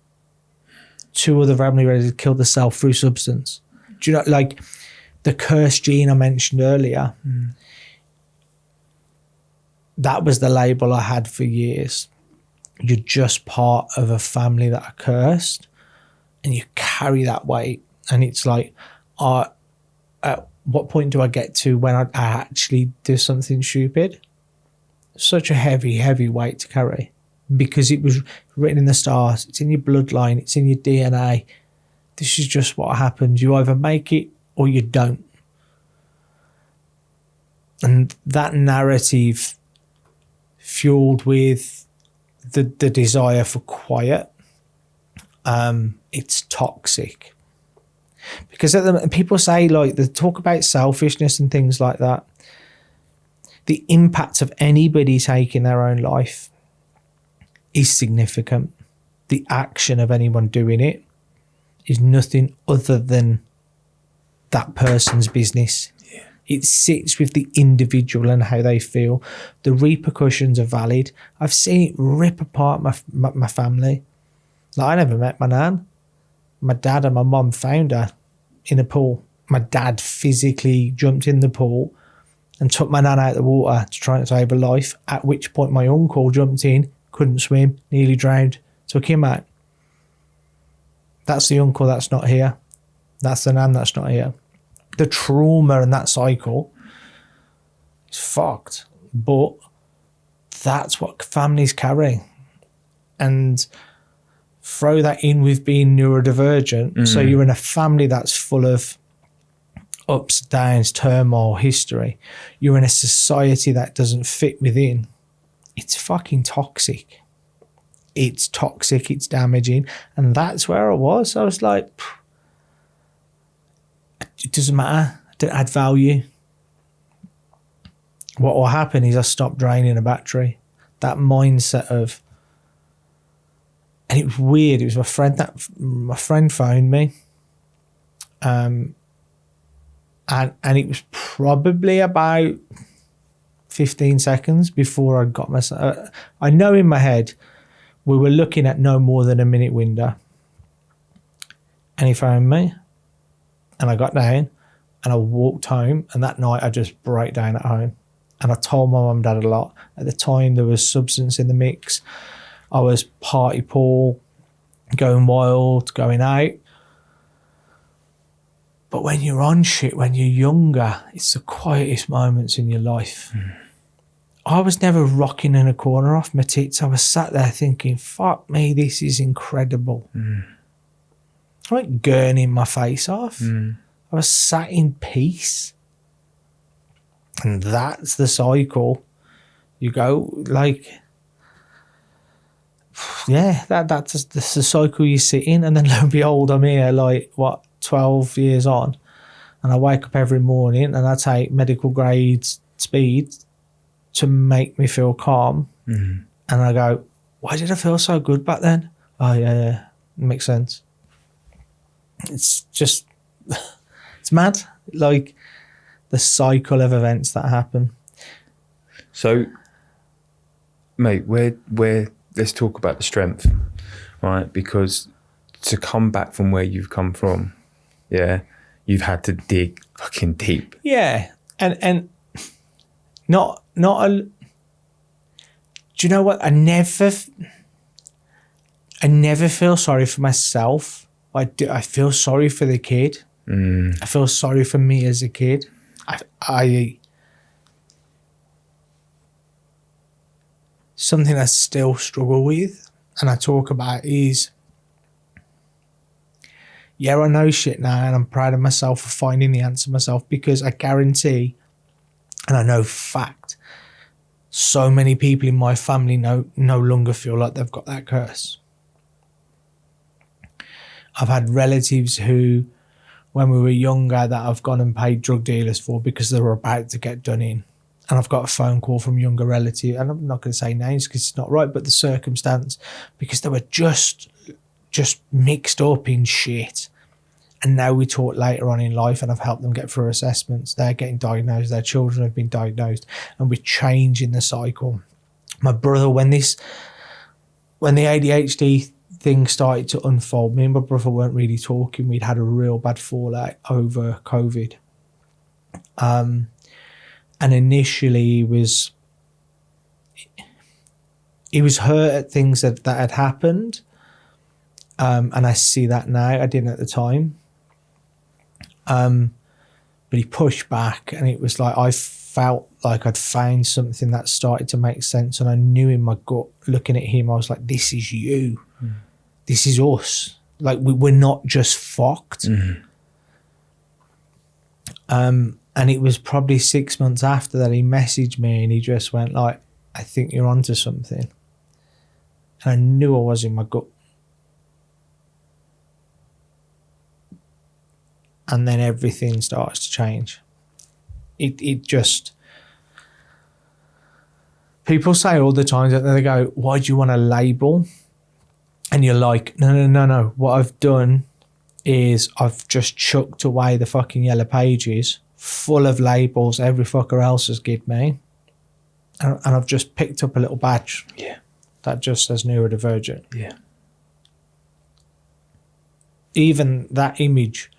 2 other family relatives killed themselves through substance. Do you know, like the cursed gene I mentioned earlier? That was the label I had for years. You're just part of a family that are cursed, and you carry that weight. And it's like, at what point do I get to when I actually do something stupid? Such a heavy weight to carry, because it was written in the stars. It's in your bloodline. It's in your DNA. This is just what happens. You either make it or you don't. And that narrative, fueled with the desire for quiet, it's toxic. Because people say, like, they talk about selfishness and things like that. The impact of anybody taking their own life is significant. The action of anyone doing it is nothing other than that person's business. Yeah. It sits with the individual and how they feel. The repercussions are valid. I've seen it rip apart my family. Like, I never met my nan. My dad and my mum found her in a pool. My dad physically jumped in the pool and took my nan out of the water to try and save her life, at which point my uncle jumped in, couldn't swim, nearly drowned, took him out. That's the uncle that's not here. That's the nan that's not here. The trauma and that cycle is fucked. But that's what families carry. And throw that in with being neurodivergent. So you're in a family that's full of ups, downs, turmoil, history. You're in a society that doesn't fit within. It's fucking toxic. It's toxic, it's damaging. And that's where I was. I was like, it doesn't matter. I don't add value. What will happen is I stop draining a battery. That mindset of, and it was weird. It was my friend phoned me. And it was probably about 15 seconds before I got myself. I know in my head we were looking at no more than a minute window. And he phoned me, and I got down and I walked home. And that night I just broke down at home. And I told my mum and dad a lot. At the time there was substance in the mix. I was party Paul, going wild, going out. But when you're on shit, when you're younger, it's the quietest moments in your life. I was never rocking in a corner off my tits. I was sat there thinking, fuck me, this is incredible. I wasn't gurning my face off. I was sat in peace. And that's the cycle. You go, like, yeah, that's the cycle you sit in. And then lo and behold, I'm here, like, 12 years on, and I wake up every morning and I take medical grade speed to make me feel calm. And I go, why did I feel so good back then? Oh yeah, it makes sense. It's just, it's mad, like the cycle of events that happen. So, mate, where let's talk about the strength, right? Because to come back from where you've come from, yeah, you've had to dig fucking deep. Yeah, and not a. Do you know what? I never feel sorry for myself. I feel sorry for the kid. I feel sorry for me as a kid. I something I still struggle with, and I talk about is, yeah, I know shit now, and I'm proud of myself for finding the answer myself, because I guarantee, and I know fact, so many people in my family no longer feel like they've got that curse. I've had relatives who, when we were younger, that I've gone and paid drug dealers for because they were about to get done in. And I've got a phone call from younger relatives, and I'm not going to say names because it's not right, but the circumstance, because they were just mixed up in shit. And now we talk later on in life, and I've helped them get through assessments. They're getting diagnosed, their children have been diagnosed, and we're changing the cycle. My brother, when the ADHD thing started to unfold, me and my brother weren't really talking. We'd had a real bad fallout over COVID. And initially he was hurt at things that had happened. And I see that now. I didn't at the time. But he pushed back, and it was like I felt like I'd found something that started to make sense, and I knew in my gut, looking at him, I was like, this is you. This is us. Like, we're not just fucked. And it was probably 6 months after that he messaged me, and he just went like, I think you're onto something. And I knew I was in my gut. and then everything starts to change. It just, people say all the time that they go, why do you want a label? And you're like, no. What I've done is I've just chucked away the fucking yellow pages full of labels every fucker else has given me. And I've just picked up a little badge. Yeah. That just says neurodivergent. Yeah. Even that image,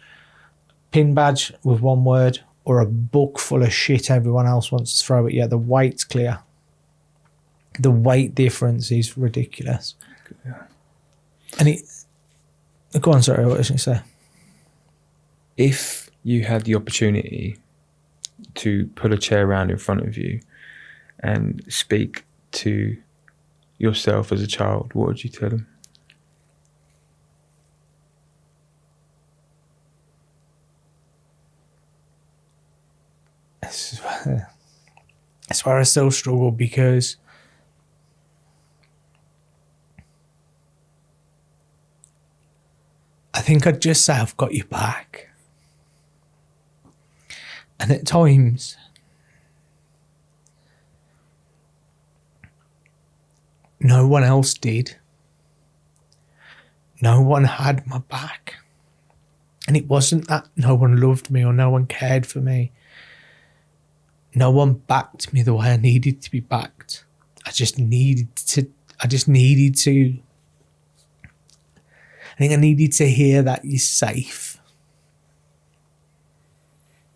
pin badge with one word, or a book full of shit everyone else wants to throw at you, the weight's clear. The weight difference is ridiculous. Yeah. And go on, sorry, what was I going to say? If you had the opportunity to put a chair around in front of you and speak to yourself as a child, what would you tell them? That's where I still struggle, because I think I'd just say I've got your back. And at times, no one else did. No one had my back. And it wasn't that no one loved me or no one cared for me. No one backed me the way I needed to be backed. I think I needed to hear that you're safe.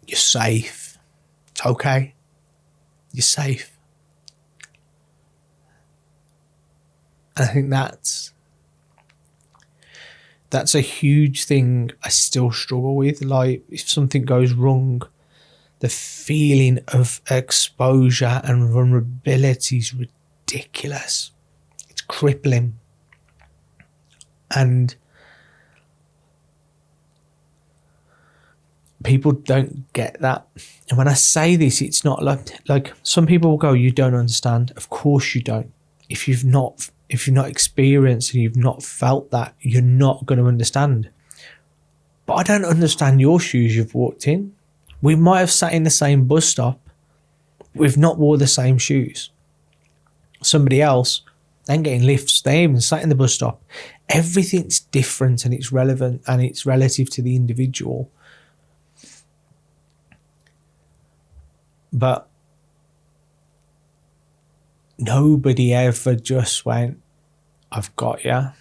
You're safe. It's okay. You're safe. And I think that's a huge thing I still struggle with. Like, if something goes wrong, the feeling of exposure and vulnerability is ridiculous. It's crippling. And people don't get that. And when I say this, it's not like some people will go, you don't understand. Of course you don't. If you've not experienced and you've not felt that, you're not going to understand. But I don't understand your shoes you've walked in. We might have sat in the same bus stop. We've not wore the same shoes. Somebody else, then getting lifts, they even sat in the bus stop. Everything's different, and it's relevant, and it's relative to the individual. But nobody ever just went, I've got you. Yeah.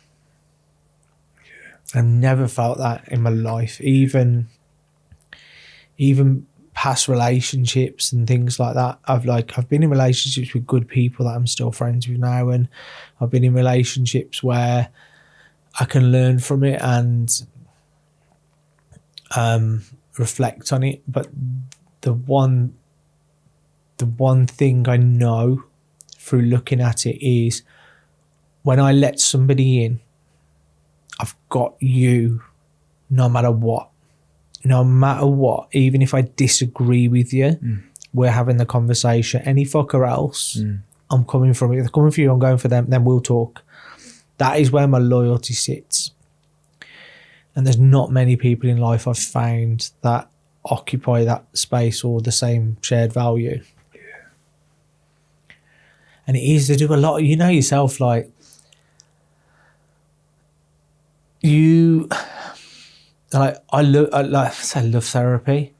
I've never felt that in my life. Even past relationships and things like that. I've been in relationships with good people that I'm still friends with now, and I've been in relationships where I can learn from it and reflect on it. But the one thing I know through looking at it is, when I let somebody in, I've got you no matter what. No matter what, even if I disagree with you, we're having the conversation. Any fucker else, I'm coming from you. If they're coming for you, I'm going for them, then we'll talk. That is where my loyalty sits. And there's not many people in life I've found that occupy that space or the same shared value. Yeah. And it is to do a lot of, you know yourself, like, I love therapy.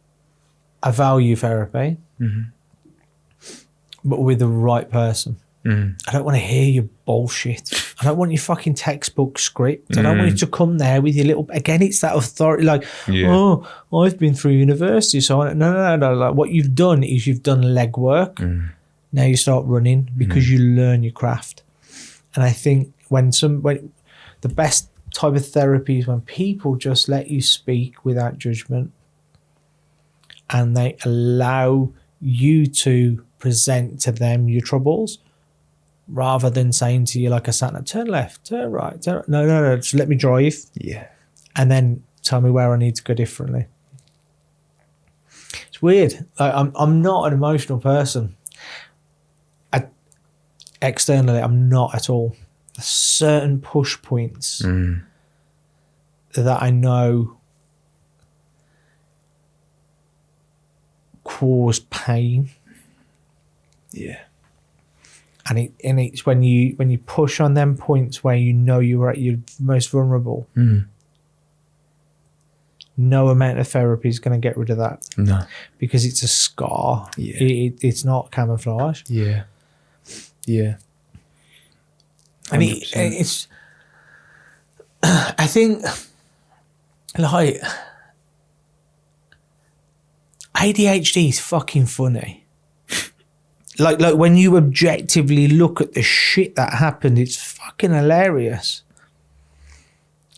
I value therapy, but with the right person. I don't want to hear your bullshit. I don't want your fucking textbook script. I don't want you to come there with your little. Again, it's that authority. Like, oh, I've been through university, so no. Like, what you've done is you've done legwork. Now you start running because you learn your craft. And I think when the best type of therapy is when people just let you speak without judgment, and they allow you to present to them your troubles, rather than saying to you, like a sat nav, turn left, turn right, turn right. No, just let me drive. Yeah. And then tell me where I need to go differently. It's weird. Like, I'm not an emotional person. Externally, I'm not at all. Certain push points that I know cause pain. Yeah. And it's when you push on them points where you know you're at your most vulnerable. No amount of therapy is going to get rid of that. No. Because it's a scar. Yeah. It's not camouflage. Yeah. Yeah. 100%. And it's, I think, like, ADHD is fucking funny. Like when you objectively look at the shit that happened, it's fucking hilarious.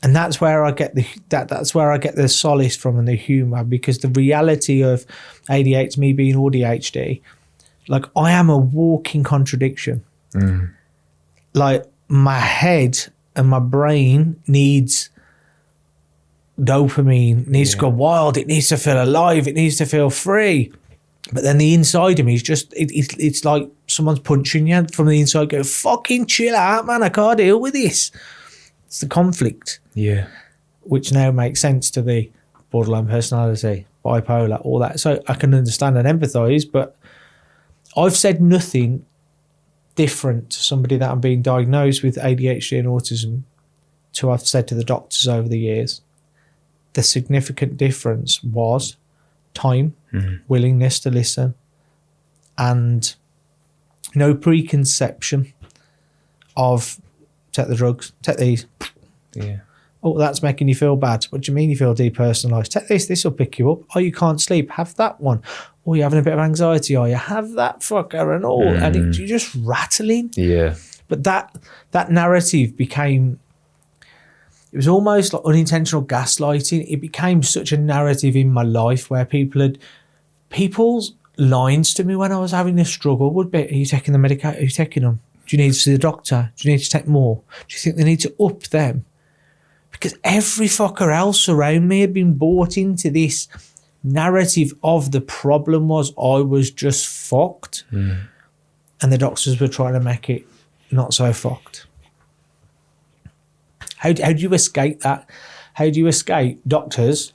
And that's where I get that's where I get the solace from and the humor, because the reality of ADHD, me being ADHD, like I am a walking contradiction. Like my head and my brain needs dopamine, needs to go wild, it needs to feel alive, it needs to feel free. But then the inside of me is just, it's like someone's punching you from the inside, go, fucking chill out, man, I can't deal with this. It's the conflict. Yeah. Which now makes sense to the borderline personality, bipolar, all that. So I can understand and empathise, but I've said nothing different to somebody that I'm being diagnosed with ADHD and autism to I've said to the doctors over the years. The significant difference was time, willingness to listen, and no preconception of take the drugs, take these. Yeah. Oh, that's making you feel bad. What do you mean you feel depersonalised? Take this will pick you up. Oh, you can't sleep. Have that one. Oh, you're having a bit of anxiety. Oh, you have that fucker and all. And you're just rattling. Yeah. But that narrative became, it was almost like unintentional gaslighting. It became such a narrative in my life where people's lines to me when I was having a struggle would be, are you taking the medication? Are you taking them? Do you need to see the doctor? Do you need to take more? Do you think they need to up them? Because every fucker else around me had been bought into this narrative of the problem was I was just fucked. And the doctors were trying to make it not so fucked. How do you escape that? How do you escape doctors?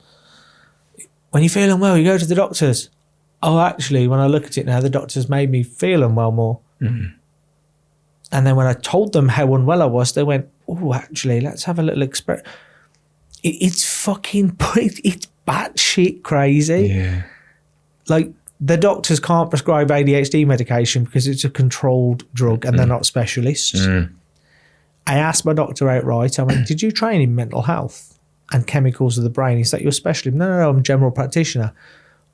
When you're feeling well, you go to the doctors. Oh, actually, when I look at it now, the doctors made me feel unwell more. And then when I told them how unwell I was, they went, oh, actually, let's have a little experiment. It's fucking, it's batshit crazy. Yeah. Like, the doctors can't prescribe ADHD medication because it's a controlled drug and they're not specialists. I asked my doctor outright, I went, did you train in mental health and chemicals of the brain? He said, you're a specialist. No, I'm a general practitioner.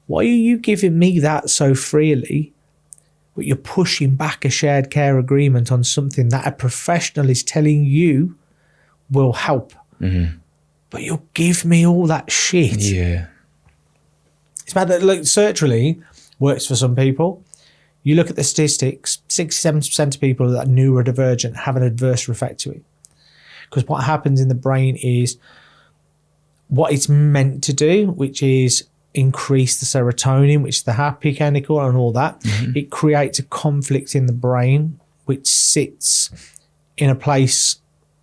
Why are you giving me that so freely, but you're pushing back a shared care agreement on something that a professional is telling you will help? But you'll give me all that shit. Yeah. It's bad that, look, sertraline works for some people. You look at the statistics, 67% of people that are neurodivergent have an adverse effect to it. Because what happens in the brain is what it's meant to do, which is increase the serotonin, which is the happy chemical and all that. It creates a conflict in the brain, which sits in a place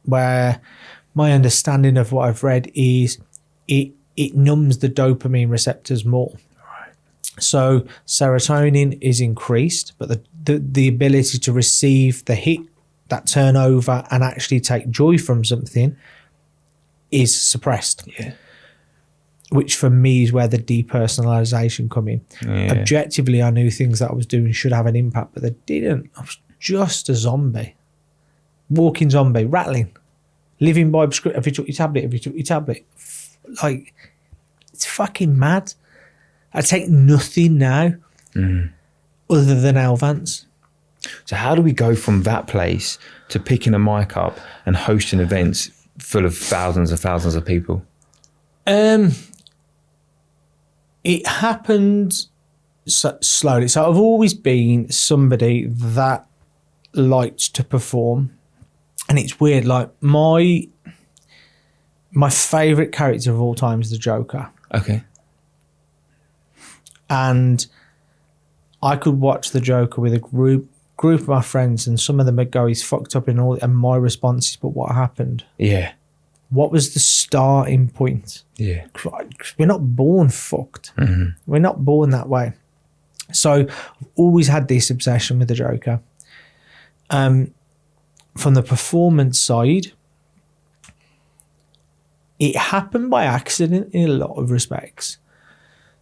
where my understanding of what I've read is it numbs the dopamine receptors more. So serotonin is increased, but the ability to receive the hit, that turnover, and actually take joy from something is suppressed. Yeah. Which for me is where the depersonalization come in. Yeah. Objectively, I knew things that I was doing should have an impact, but they didn't. I was just a zombie. Walking zombie, rattling. Living by prescription. Have you took your tablet? Like, it's fucking mad. I take nothing now other than Alvance. So how do we go from that place to picking a mic up and hosting events full of thousands and thousands of people? It happened slowly. So I've always been somebody that liked to perform. And it's weird, like my favourite character of all time is the Joker. Okay. And I could watch the Joker with a group of my friends, and some of them would go, he's fucked up in all, and my response is, but what happened? Yeah. What was the starting point? Yeah. We're not born fucked. We're not born that way. So I've always had this obsession with the Joker. From the performance side, it happened by accident in a lot of respects.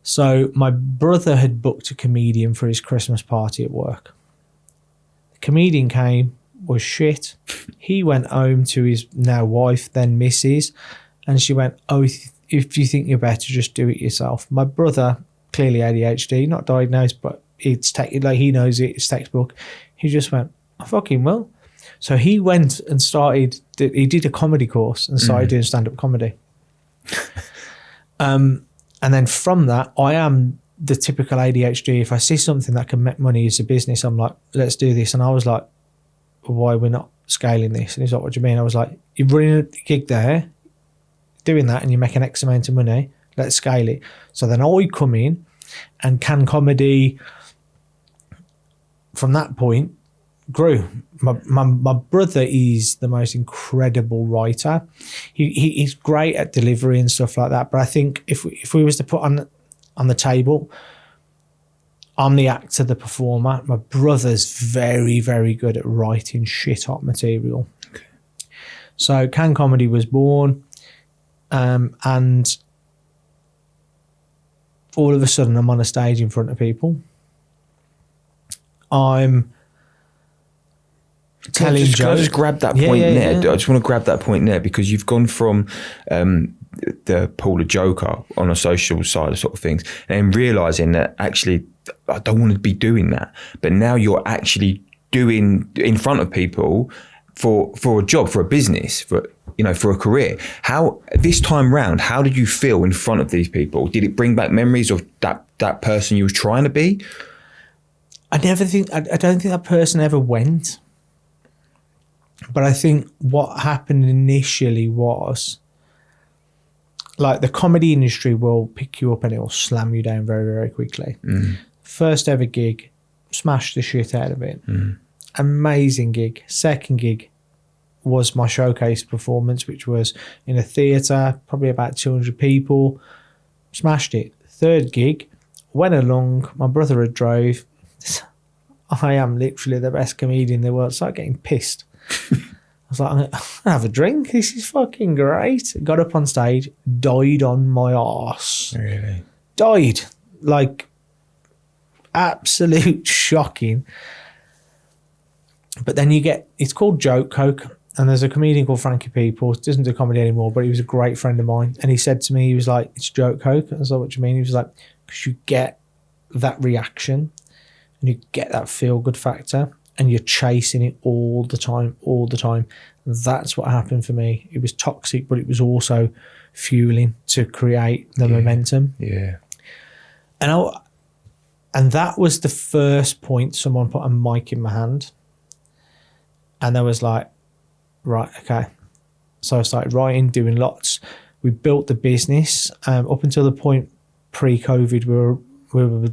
So my brother had booked a comedian for his Christmas party at work. The comedian came, was shit. He went home to his now wife, then missus, and she went, oh, if you think you're better, just do it yourself. My brother, clearly ADHD, not diagnosed, but it's like he knows it, it's textbook. He just went, I fucking will. So he went and he did a comedy course and started doing stand-up comedy. And then from that, I am the typical ADHD. If I see something that can make money as a business, I'm like, let's do this. And I was like, why we're not scaling this? And he's like, what do you mean? I was like, you're running a gig there, doing that, and you're making X amount of money. Let's scale it. So then I come in and Can Comedy, from that point, grew. My brother is the most incredible writer. He's great at delivery and stuff like that. But I think if we was to put on the table, I'm the actor, the performer. My brother's very, very good at writing shit hot material. Okay. So Can Comedy was born, and all of a sudden I'm on a stage in front of people. I'm telling jokes. Can I just grab that point there? I just want to grab that point there because you've gone from the Paul the Joker on a social side of sort of things and realising that actually I don't want to be doing that. But now you're actually doing in front of people for a job, for a business, for a career. How this time round, how did you feel in front of these people? Did it bring back memories of that person you was trying to be? I don't think that person ever went. But I think what happened initially was, like, the comedy industry will pick you up and it will slam you down very, very quickly. First ever gig, smashed the shit out of it. Amazing gig. Second gig was my showcase performance, which was in a theatre, probably about 200 people. Smashed it. Third gig, went along. My brother had drove. I am literally the best comedian in the world. Started getting pissed. I was like, I'm going to have a drink. This is fucking great. Got up on stage, died on my arse. Really? Died. Like, absolute shocking. But then it's called Joke Coke. And there's a comedian called Frankie People. He doesn't do comedy anymore, but he was a great friend of mine. And he said to me, he was like, it's Joke Coke. I was like, what do you mean? He was like, because you get that reaction and you get that feel-good factor and you're chasing it all the time. That's what happened for me. It was toxic, but it was also fueling to create the momentum. Yeah. And that was the first point someone put a mic in my hand. And I was like, right, okay. So I started writing, doing lots. We built the business. Up until the point pre-COVID, we were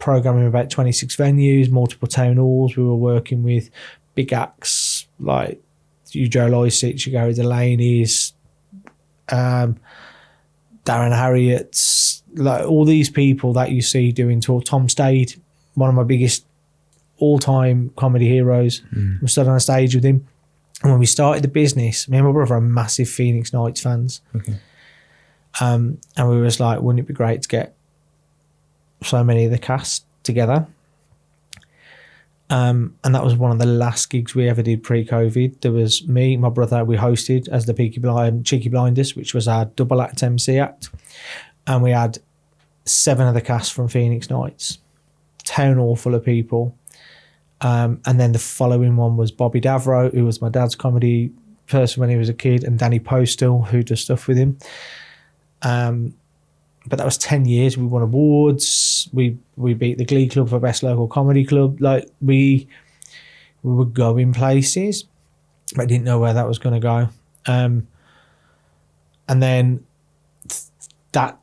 programming about 26 venues, multiple town halls. We were working with big acts like you Joe Lycett, you Gary Delaney's, Darren Harriot's, like all these people that you see doing tour. Tom Stade, one of my biggest all-time comedy heroes. We stood on a stage with him. And when we started the business, me and my brother are massive Phoenix Nights fans. Okay. And we was like, wouldn't it be great to get so many of the cast together? And that was one of the last gigs we ever did pre-COVID. There was me, my brother, we hosted as the Cheeky Blinders, which was our double act MC act. And we had 7 of the cast from Phoenix Nights. Town hall full of people. And then the following one was Bobby Davro, who was my dad's comedy person when he was a kid, and Danny Postal, who does stuff with him. But that was 10 years. We won awards. We beat the Glee Club for Best Local Comedy Club. Like, we were going places, but I didn't know where that was going to go. And then that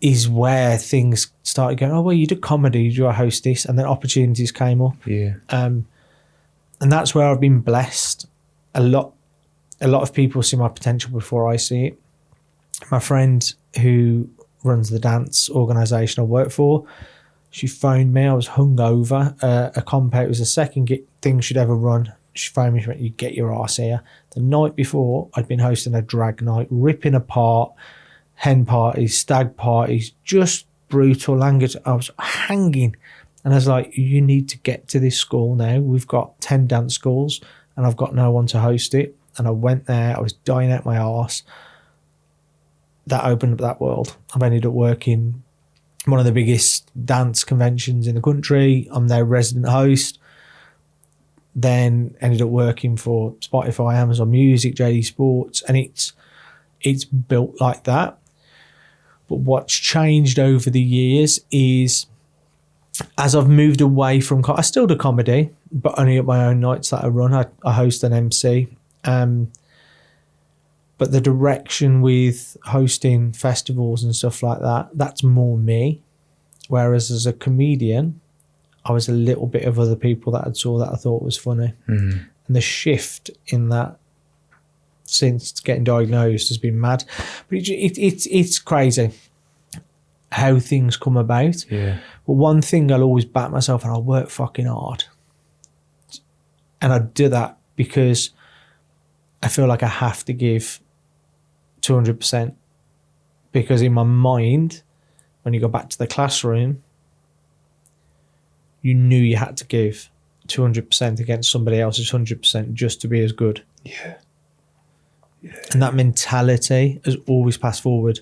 is where things started going, oh, well, you do comedy, you do host this, and then opportunities came up. Yeah. And that's where I've been blessed. A lot of people see my potential before I see it. My friend who runs the dance organisation I work for. She phoned me. I was hungover. A compo, it was the second thing she'd ever run. She phoned me. She went, "You get your arse here." The night before, I'd been hosting a drag night, ripping apart hen parties, stag parties, just brutal language. I was hanging. And I was like, "You need to get to this school now. We've got 10 dance schools and I've got no one to host it." And I went there. I was dying out my arse. That opened up that world. I've ended up working one of the biggest dance conventions in the country. I'm their resident host. Then ended up working for Spotify, Amazon Music, JD Sports, and it's built like that. But what's changed over the years is, as I've moved away from, I still do comedy, but only at my own nights that I run. I host an MC. But the direction with hosting festivals and stuff like that, that's more me. Whereas as a comedian, I was a little bit of other people that I saw that I thought was funny. And the shift in that since getting diagnosed has been mad. But it's crazy how things come about. Yeah. But one thing I'll always back myself, and I'll work fucking hard. And I do that because I feel like I have to give 200%, because in my mind, when you go back to the classroom, you knew you had to give 200% against somebody else's 100% just to be as good. Yeah. And that mentality has always passed forward.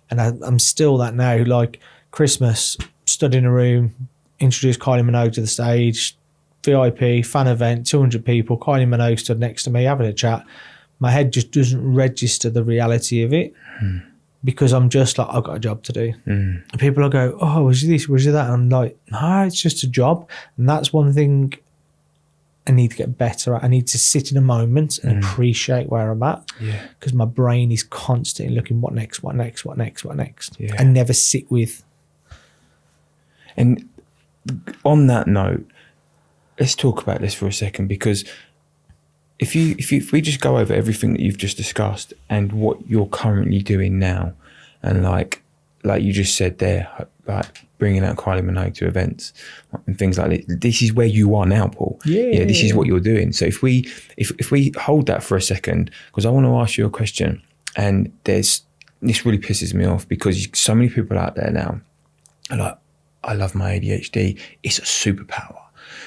And I'm still that now. Like Christmas, stood in a room, introduced Kylie Minogue to the stage, VIP, fan event, 200 people, Kylie Minogue stood next to me having a chat. My head just doesn't register the reality of it because I'm just like, I've got a job to do. And people will go, "Oh, was you this, was you that?" And I'm like, "No, it's just a job." And that's one thing I need to get better at. I need to sit in a moment and appreciate where I'm at. Yeah. Because my brain is constantly looking, what next, what next, what next, what next. Yeah. I never sit with. And on that note, let's talk about this for a second, because if we just go over everything that you've just discussed and what you're currently doing now, and like you just said there, like bringing out Kylie Minogue to events and things like this is where you are now, Paul. Yeah, this is what you're doing. So if we hold that for a second, because I want to ask you a question, and this really pisses me off, because so many people out there now are like, "I love my ADHD. It's a superpower."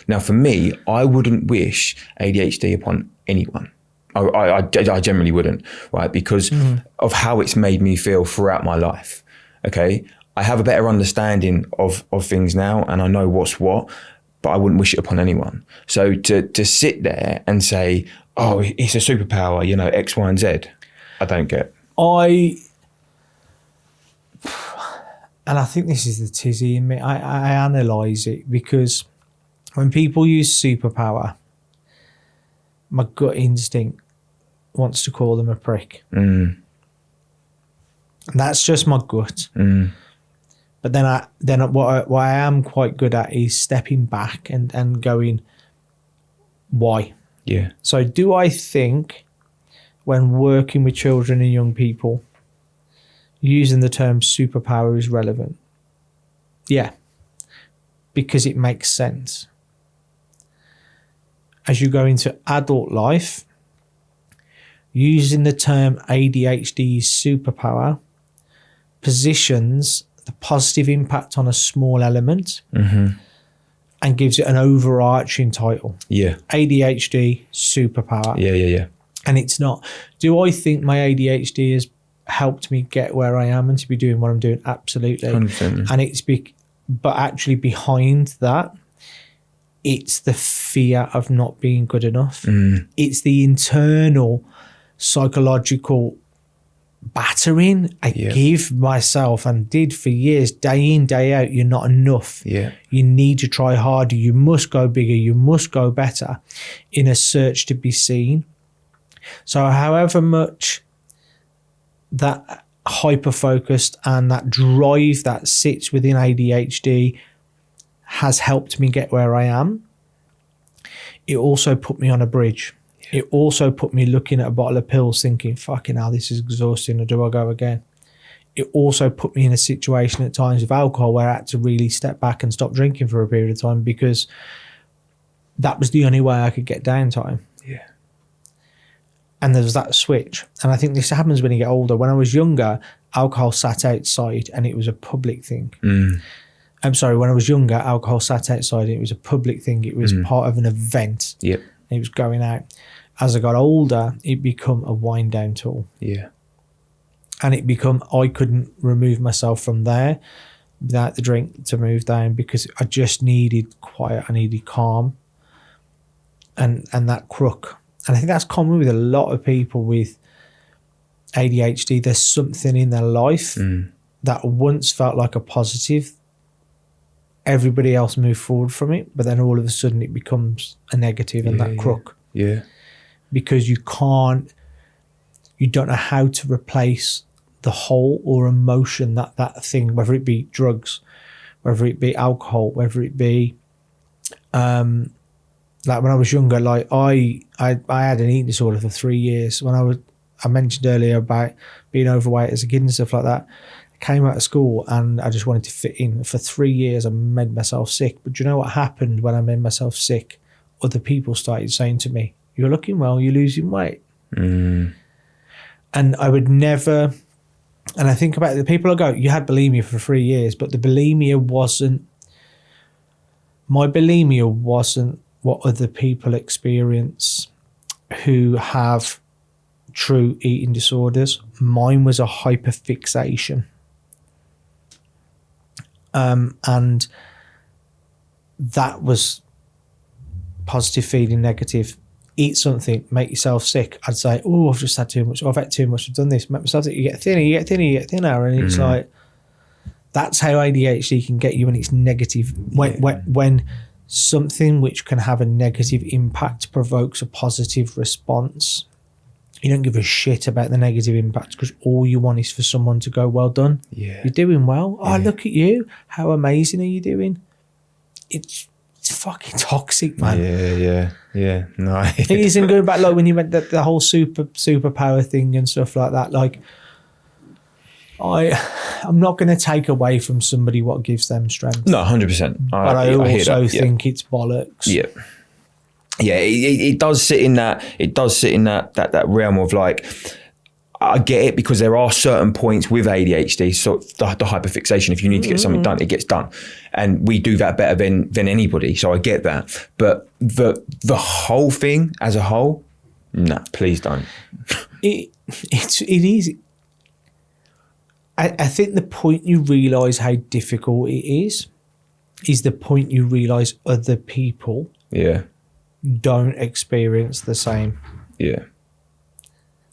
Now, for me, I wouldn't wish ADHD upon anyone. I generally wouldn't, right? Because of how it's made me feel throughout my life. Okay, I have a better understanding of things now, and I know what's what, but I wouldn't wish it upon anyone. So to sit there and say, "Oh, it's a superpower," X, Y, and Z, I don't get. And I think this is the tizzy in me. I analyse it, because when people use superpower, my gut instinct wants to call them a prick. And that's just my gut. But then what I am quite good at is stepping back and going, why? Yeah. So do I think when working with children and young people, using the term superpower is relevant? Yeah, because it makes sense. As you go into adult life, using the term ADHD superpower positions the positive impact on a small element and gives it an overarching title. Yeah. ADHD superpower. Yeah. And it's not. Do I think my ADHD has helped me get where I am and to be doing what I'm doing? Absolutely. 100%. And but actually behind that, it's the fear of not being good enough. It's the internal psychological battering I give myself, and did for years, day in, day out. You're not enough. Yeah. You need to try harder. You must go bigger. You must go better, in a search to be seen. So however much that hyper-focused and that drive that sits within ADHD has helped me get where I am, it also put me on a bridge. It also put me looking at a bottle of pills thinking, "Fucking hell, this is exhausting, or do I go again?" it also put me in a situation at times with alcohol where I had to really step back and stop drinking for a period of time, because that was the only way I could get downtime. Yeah. And there was that switch. And I think this happens when you get older. When I was younger, alcohol sat outside and it was a public thing. I'm sorry, when I was younger, alcohol sat outside and it was a public thing. It was part of an event. Yep. It was going out. As I got older, it became a wind down tool. Yeah. And I couldn't remove myself from there without the drink to move down, because I just needed quiet. I needed calm and that crook. And I think that's common with a lot of people with ADHD. There's something in their life that once felt like a positive. Everybody else moved forward from it, but then all of a sudden it becomes a negative and that crook. Yeah. Because you don't know how to replace the whole or emotion that thing, whether it be drugs, whether it be alcohol, whether it be like when I was younger, like I had an eating disorder for 3 years. I mentioned earlier about being overweight as a kid and stuff like that. I came out of school and I just wanted to fit in. For 3 years I made myself sick. But do you know what happened when I made myself sick? Other people started saying to me, "You're looking well, you're losing weight." And I would never, and I think about the people I go, "You had bulimia for 3 years," but my bulimia wasn't what other people experience who have true eating disorders. Mine was a hyperfixation. And that was positive feeding, negative. Eat something, make yourself sick. I'd say, "Oh, I've just had too much. I've had too much. I've done this. Make myself sick." You get thinner, you get thinner, you get thinner. And it's like, that's how ADHD can get you when it's negative. When something which can have a negative impact provokes a positive response, you don't give a shit about the negative impact, because all you want is for someone to go, "Well done. Yeah. You're doing well. Oh, look at you. How amazing are you doing?" It's fucking toxic, man. Yeah. No. It isn't going back, like when you went the whole superpower thing and stuff like that. Like, I'm not going to take away from somebody what gives them strength. No, 100%. But I also think it's bollocks. Yeah. Yeah, it does sit in that. It does sit in that realm of like, I get it, because there are certain points with ADHD, so the hyperfixation, if you need to get something done, it gets done. And we do that better than anybody. So I get that. But the whole thing as a whole, no, please don't. It is. I think the point you realise how difficult it is the point you realise other people don't experience the same. Yeah.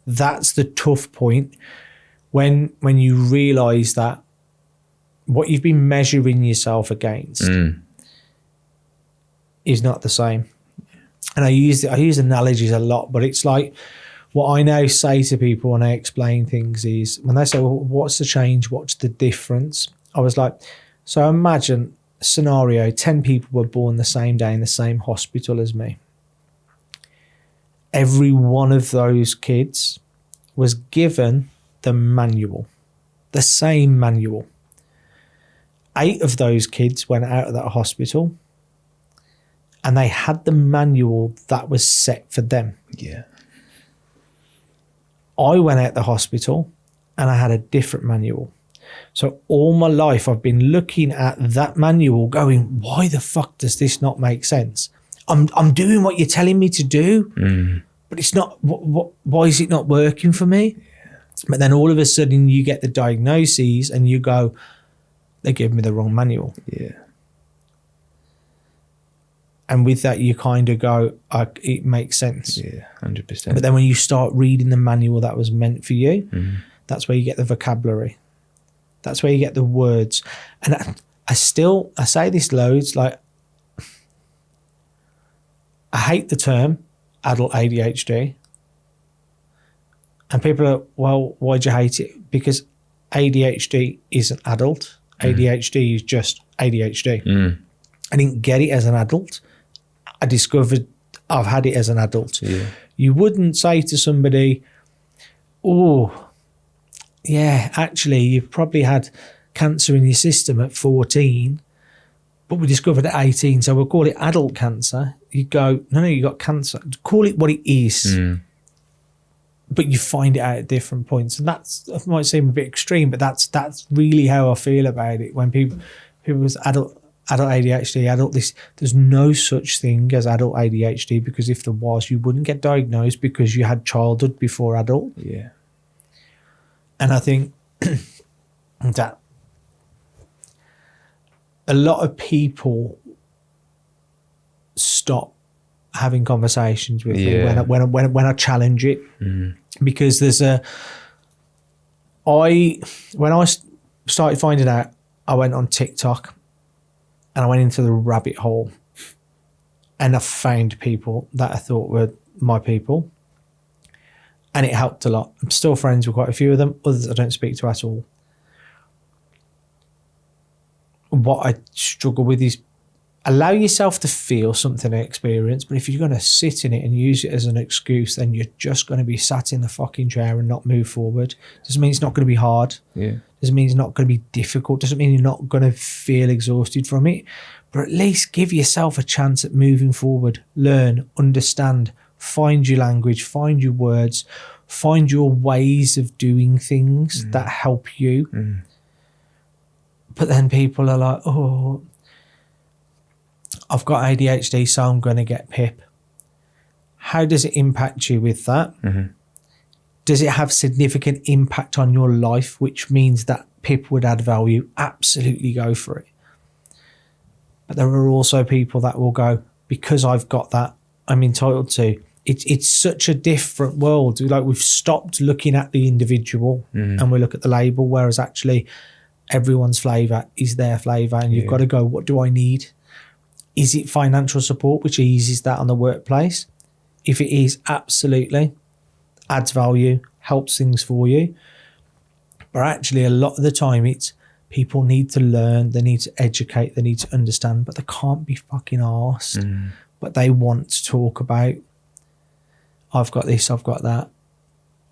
That's the tough point, when you realise that what you've been measuring yourself against is not the same. And I use analogies a lot, but it's like, what I now say to people when I explain things is, when they say, "Well, what's the change? What's the difference?" I was like, so imagine a scenario, 10 people were born the same day in the same hospital as me. Every one of those kids was given the manual, the same manual. 8 of those kids went out of that hospital and they had the manual that was set for them. Yeah. I went out the hospital and I had a different manual. So all my life I've been looking at that manual going, why the fuck does this not make sense? I'm doing what you're telling me to do, but it's not, why is it not working for me? Yeah. But then all of a sudden you get the diagnoses and you go, they gave me the wrong manual. Yeah. And with that, you kind of go, it makes sense. Yeah, 100%. But then when you start reading the manual that was meant for you, that's where you get the vocabulary. That's where you get the words. And I say this loads, like, I hate the term adult ADHD. And people are, well, why'd you hate it? Because ADHD isn't adult. ADHD is just ADHD. I didn't get it as an adult. I discovered I've had it as an adult. Yeah. You wouldn't say to somebody, oh, yeah, actually, you've probably had cancer in your system at 14, but we discovered at 18, so we'll call it adult cancer. You go, no, you got cancer. Call it what it is. But you find it out at different points. And that might seem a bit extreme, but that's really how I feel about it. When people with adult ADHD, there's no such thing as adult ADHD, because if there was, you wouldn't get diagnosed because you had childhood before adult. Yeah. And I think that a lot of people stop having conversations with me when I challenge it, because when I started finding out, I went on TikTok and I went into the rabbit hole, and I found people that I thought were my people, and it helped a lot. I'm still friends with quite a few of them. Others I don't speak to at all. What I struggle with is allow yourself to feel something and experience, but if you're going to sit in it and use it as an excuse, then you're just going to be sat in the fucking chair and not move forward. Doesn't mean it's not going to be hard. Yeah. Doesn't mean it's not going to be difficult. Doesn't mean you're not going to feel exhausted from it. But at least give yourself a chance at moving forward. Learn, understand, find your language, find your words, find your ways of doing things that help you. But then people are like, oh, I've got ADHD, so I'm going to get PIP. How does it impact you with that? Does it have significant impact on your life, which means that PIP would add value? Absolutely, go for it. But there are also people that will go, because I've got that, I'm entitled to. It's such a different world. Like, we've stopped looking at the individual and we look at the label, whereas actually everyone's flavour is their flavour, and you've got to go, what do I need? Is it financial support, which eases that on the workplace? If it is, absolutely. Adds value, helps things for you. But actually, a lot of the time, it's people need to learn, they need to educate, they need to understand, but they can't be fucking arsed. But they want to talk about, I've got this, I've got that.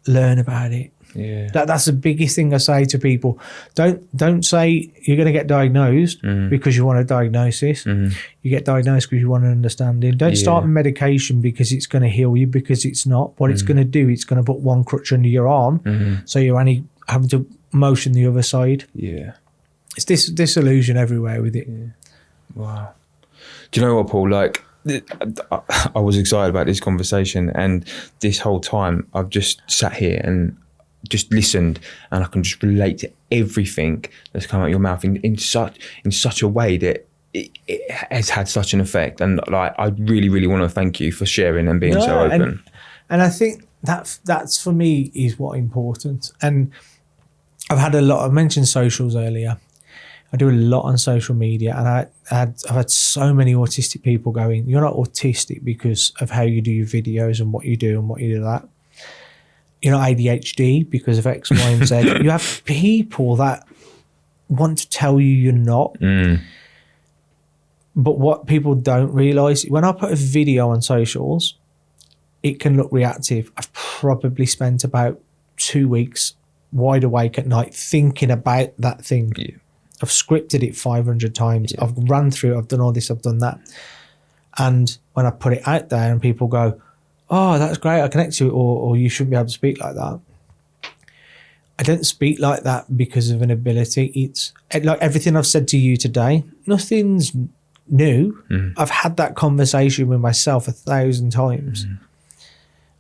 Learn about it. Yeah. That's the biggest thing I say to people. Don't say you're going to get diagnosed because you want a diagnosis. You get diagnosed because you want an understanding. Don't start medication because it's going to heal you, because it's not. What it's going to do, it's going to put one crutch under your arm, so you're only having to motion the other side. Yeah. It's this disillusion everywhere with it. Yeah. Wow. Do you know what, Paul? Like, I was excited about this conversation, and this whole time I've just sat here and just listened, and I can just relate to everything that's come out of your mouth in such a way that it has had such an effect. And like, I really, really want to thank you for sharing and being so open. And I think that's for me is what important. And I've had I mentioned socials earlier. I do a lot on social media, and I've had so many autistic people going, you're not autistic because of how you do your videos and what you do and what you do that. You're not ADHD because of X, Y, and Z. You have people that want to tell you you're not. But what people don't realise, when I put a video on socials, it can look reactive. I've probably spent about 2 weeks wide awake at night thinking about that thing. Yeah. I've scripted it 500 times. Yeah. I've run through it. I've done all this. I've done that. And when I put it out there and people go, oh, that's great, I connect to it, or you shouldn't be able to speak like that. I don't speak like that because of an ability. It's like everything I've said to you today, nothing's new. I've had that conversation with myself 1,000 times.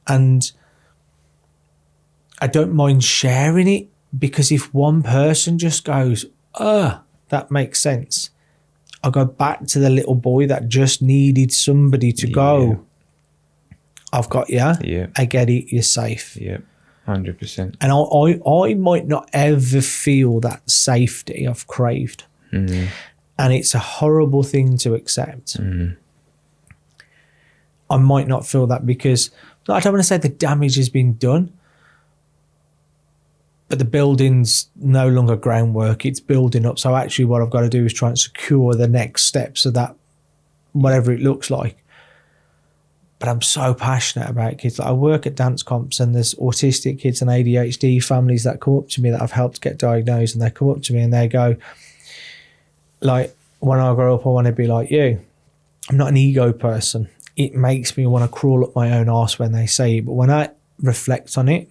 And I don't mind sharing it, because if one person just goes, that makes sense, I'll go back to the little boy that just needed somebody to go, I've got you. Yeah. I get it. You're safe. Yeah. 100%. And I might not ever feel that safety I've craved. And it's a horrible thing to accept. I might not feel that because, I don't want to say the damage has been done, but the building's no longer groundwork. It's building up. So actually what I've got to do is try and secure the next steps of that, whatever it looks like. But I'm so passionate about kids. Like, I work at dance comps, and there's autistic kids and ADHD families that come up to me that I've helped get diagnosed, and they come up to me and they go, like, when I grow up, I want to be like you. I'm not an ego person. It makes me want to crawl up my own arse when they say it. But when I reflect on it,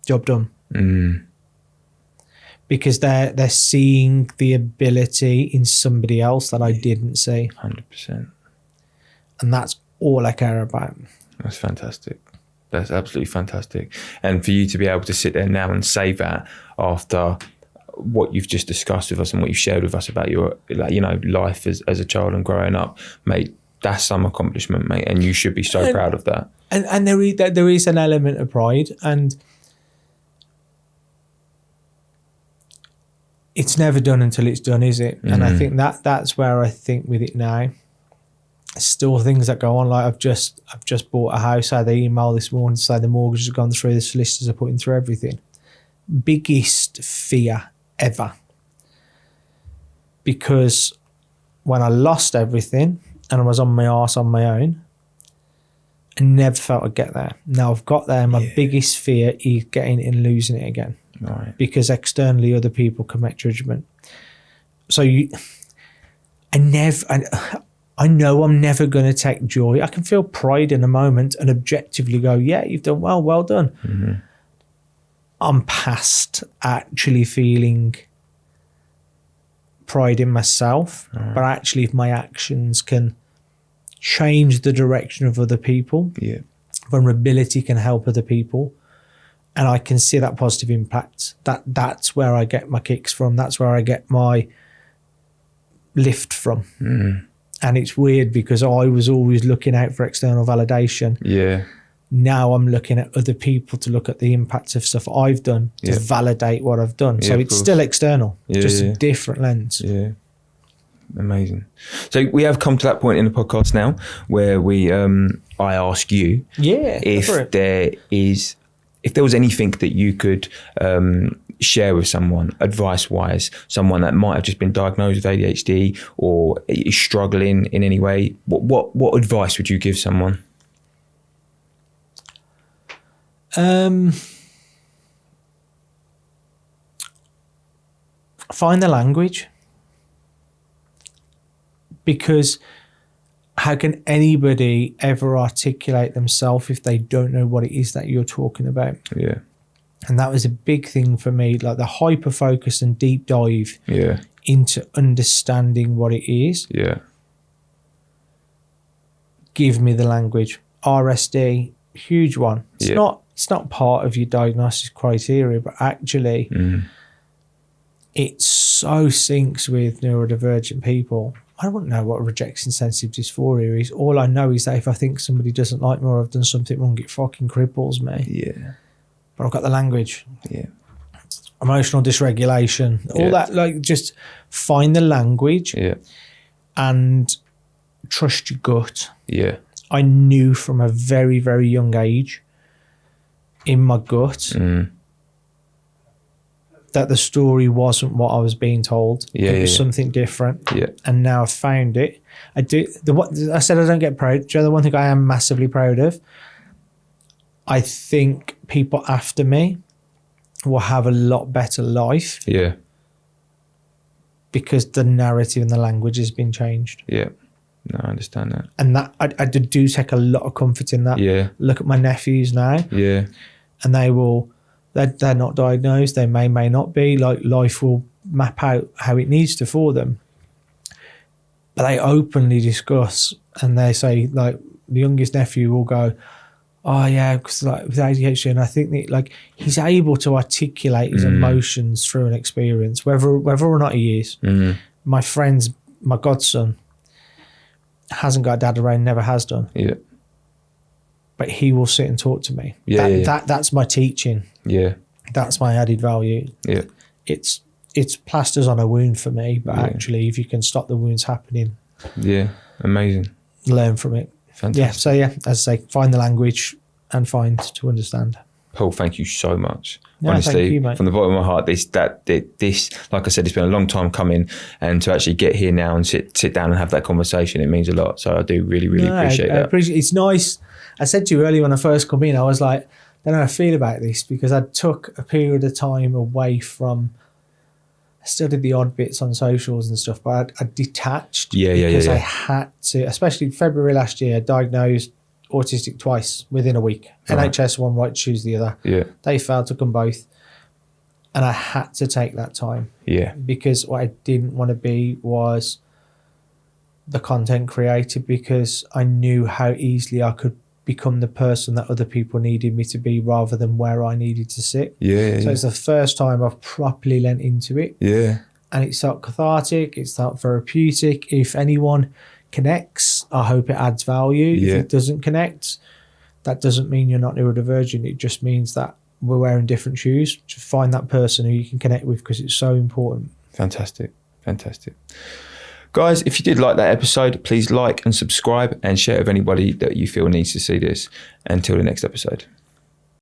job done. Because they're seeing the ability in somebody else that I didn't see. 100%. And that's all I care about. That's fantastic. That's absolutely fantastic. And for you to be able to sit there now and say that after what you've just discussed with us and what you've shared with us about your, like, you know, life as a child and growing up, mate, that's some accomplishment, mate. And you should be so proud of that. And there is an element of pride, and it's never done until it's done, is it? And I think that's where I think with it now. Still things that go on, like I've just bought a house. I had an email this morning to say the mortgage has gone through, the solicitors are putting through everything. Biggest fear ever. Because when I lost everything and I was on my arse on my own, I never felt I'd get there. Now I've got there, my biggest fear is getting it and losing it again. Right. Because externally other people can make judgment. So I know I'm never going to take joy. I can feel pride in a moment and objectively go, yeah, you've done well done. I'm past actually feeling pride in myself, but actually if my actions can change the direction of other people, vulnerability can help other people, and I can see that positive impact, that's where I get my kicks from. That's where I get my lift from. And it's weird because I was always looking out for external validation. Yeah. Now I'm looking at other people to look at the impacts of stuff I've done to validate what I've done. So it's still external, just a different lens. Yeah. Amazing. So we have come to that point in the podcast now where I ask you if there was anything that you could share with someone, advice-wise, someone that might have just been diagnosed with ADHD or is struggling in any way, what advice would you give someone? Find the language, because how can anybody ever articulate themselves if they don't know what it is that you're talking about? Yeah. And that was a big thing for me, like the hyper focus and deep dive into understanding what it is. Yeah. Give me the language. RSD, huge one. It's not part of your diagnosis criteria, but actually it so syncs with neurodivergent people. I don't know what rejection sensitive dysphoria is. All I know is that if I think somebody doesn't like me or I've done something wrong, it fucking cripples me. Yeah. But I've got the language. Yeah. Emotional dysregulation, all that, like, just find the language and trust your gut. Yeah. I knew from a very, very young age in my gut that the story wasn't what I was being told. It was something different. Yeah. And now I've found it. I said I don't get proud. Do you know the one thing I am massively proud of? I think people after me will have a lot better life. Yeah. Because the narrative and the language has been changed. Yeah. No, I understand that. And that I do take a lot of comfort in that. Yeah. Look at my nephews now. Yeah. And they're not diagnosed. They may not be. Like, life will map out how it needs to for them. But they openly discuss, and they say, like, the youngest nephew will go, oh yeah, because like with ADHD, and I think that, like, he's able to articulate his emotions through an experience, whether or not he is. My godson hasn't got a dad around, never has done. Yeah. But he will sit and talk to me. That's my teaching. Yeah. That's my added value. Yeah. It's plasters on a wound for me, but actually, if you can stop the wounds happening. Yeah. Amazing. Learn from it. Fantastic. Yeah. So as I say, find the language and find to understand. Paul, thank you so much. No, Honestly, thank you, mate. from the bottom of my heart, this, like I said, it's been a long time coming, and to actually get here now and sit down and have that conversation, it means a lot. So I do really appreciate that. It's nice. I said to you earlier when I first come in, I was like, I don't know how I feel about this, because I took a period of time away from. I still did the odd bits on socials and stuff, but I detached because I had to, especially February last year, diagnosed autistic twice within a week. Right. NHS one right, choose the other. Yeah. They failed, took them both. And I had to take that time. Yeah. Because what I didn't want to be was the content creator, because I knew how easily I could become the person that other people needed me to be rather than where I needed to sit. Yeah. So it's the first time I've properly lent into it. Yeah. And it felt cathartic. It felt therapeutic. If anyone connects, I hope it adds value. Yeah. If it doesn't connect, that doesn't mean you're not neurodivergent. It just means that we're wearing different shoes. Just find that person who you can connect with, because it's so important. Fantastic. Guys, if you did like that episode, please like and subscribe and share with anybody that you feel needs to see this. Until the next episode.